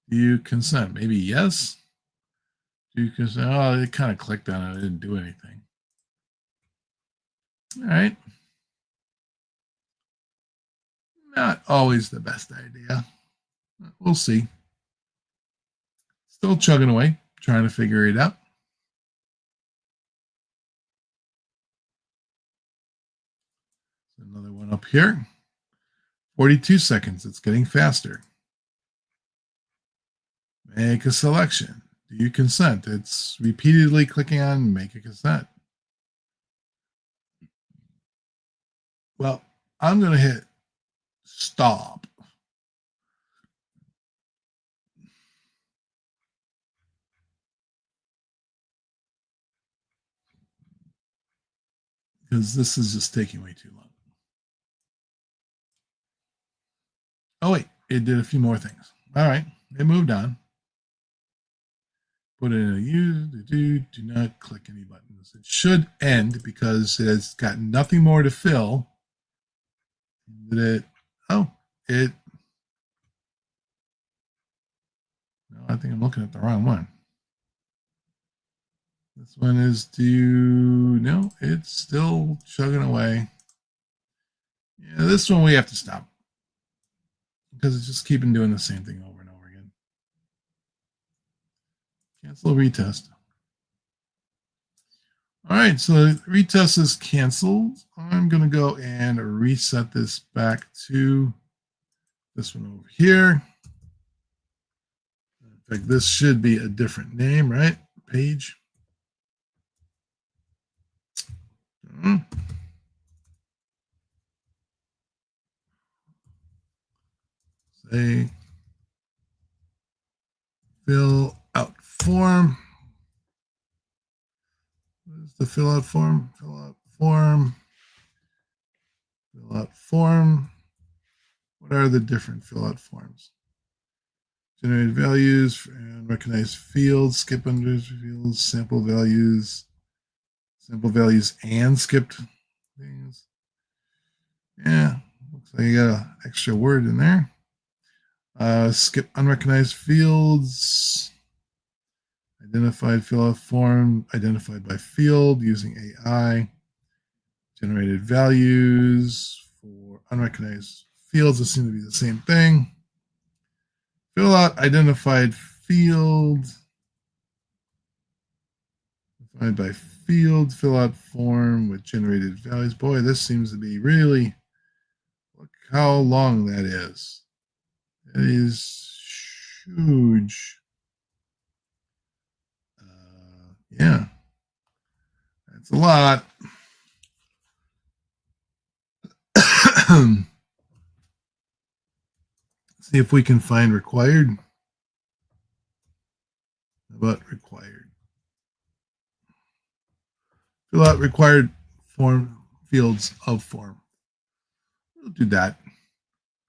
Do you consent? Maybe yes. Do you consent? Oh, it kind of clicked on it. It didn't do anything. All right. Not always the best idea. We'll see. Still chugging away, trying to figure it out. Another one up here. 42 seconds. It's getting faster. Make a selection. Do you consent? It's repeatedly clicking on make a consent. Well, I'm going to hit stop. Because this is just taking way too long. Oh, wait, it did a few more things. All right, it moved on. Put in a use, do not click any buttons. It should end because it has got nothing more to fill. Did it? Oh, it. No, I think I'm looking at the wrong one. This one is due. No, it's still chugging away. Yeah, this one we have to stop because it's just keeping doing the same thing over and over again. Cancel retest. All right, so retest is canceled. I'm going to go and reset this back to this one over here. In fact, this should be a different name, right? Page. Say fill out form. What is the fill out form? Fill out form. Fill out form. What are the different fill out forms? Generate values and recognize fields, skip under fields, sample values and skipped things. Yeah, looks like you got an extra word in there. Skip unrecognized fields. Identified fill out form, identified by field using AI. Generated values for unrecognized fields that seem to be the same thing. Fill out identified field. Defined by field, fill out form with generated values. Boy, this seems to be really, look how long that is. It is huge. Yeah, that's a lot. See if we can find required. How about required? Fill out required form fields of form. We'll do that.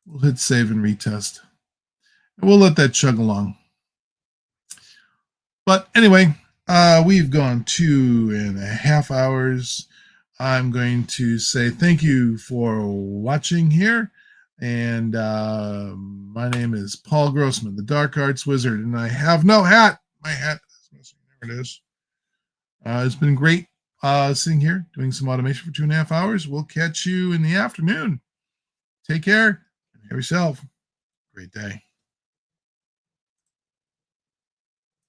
We'll hit save and retest. And we'll let that chug along. But anyway, we've gone 2.5 hours. I'm going to say thank you for watching here. And my name is Paul Grossman, the Dark Arts Wizard, and I have no hat. My hat is missing. There it is. It's been great sitting here doing some automation for 2.5 hours. We'll catch you in the afternoon. Take care and have yourself a great day.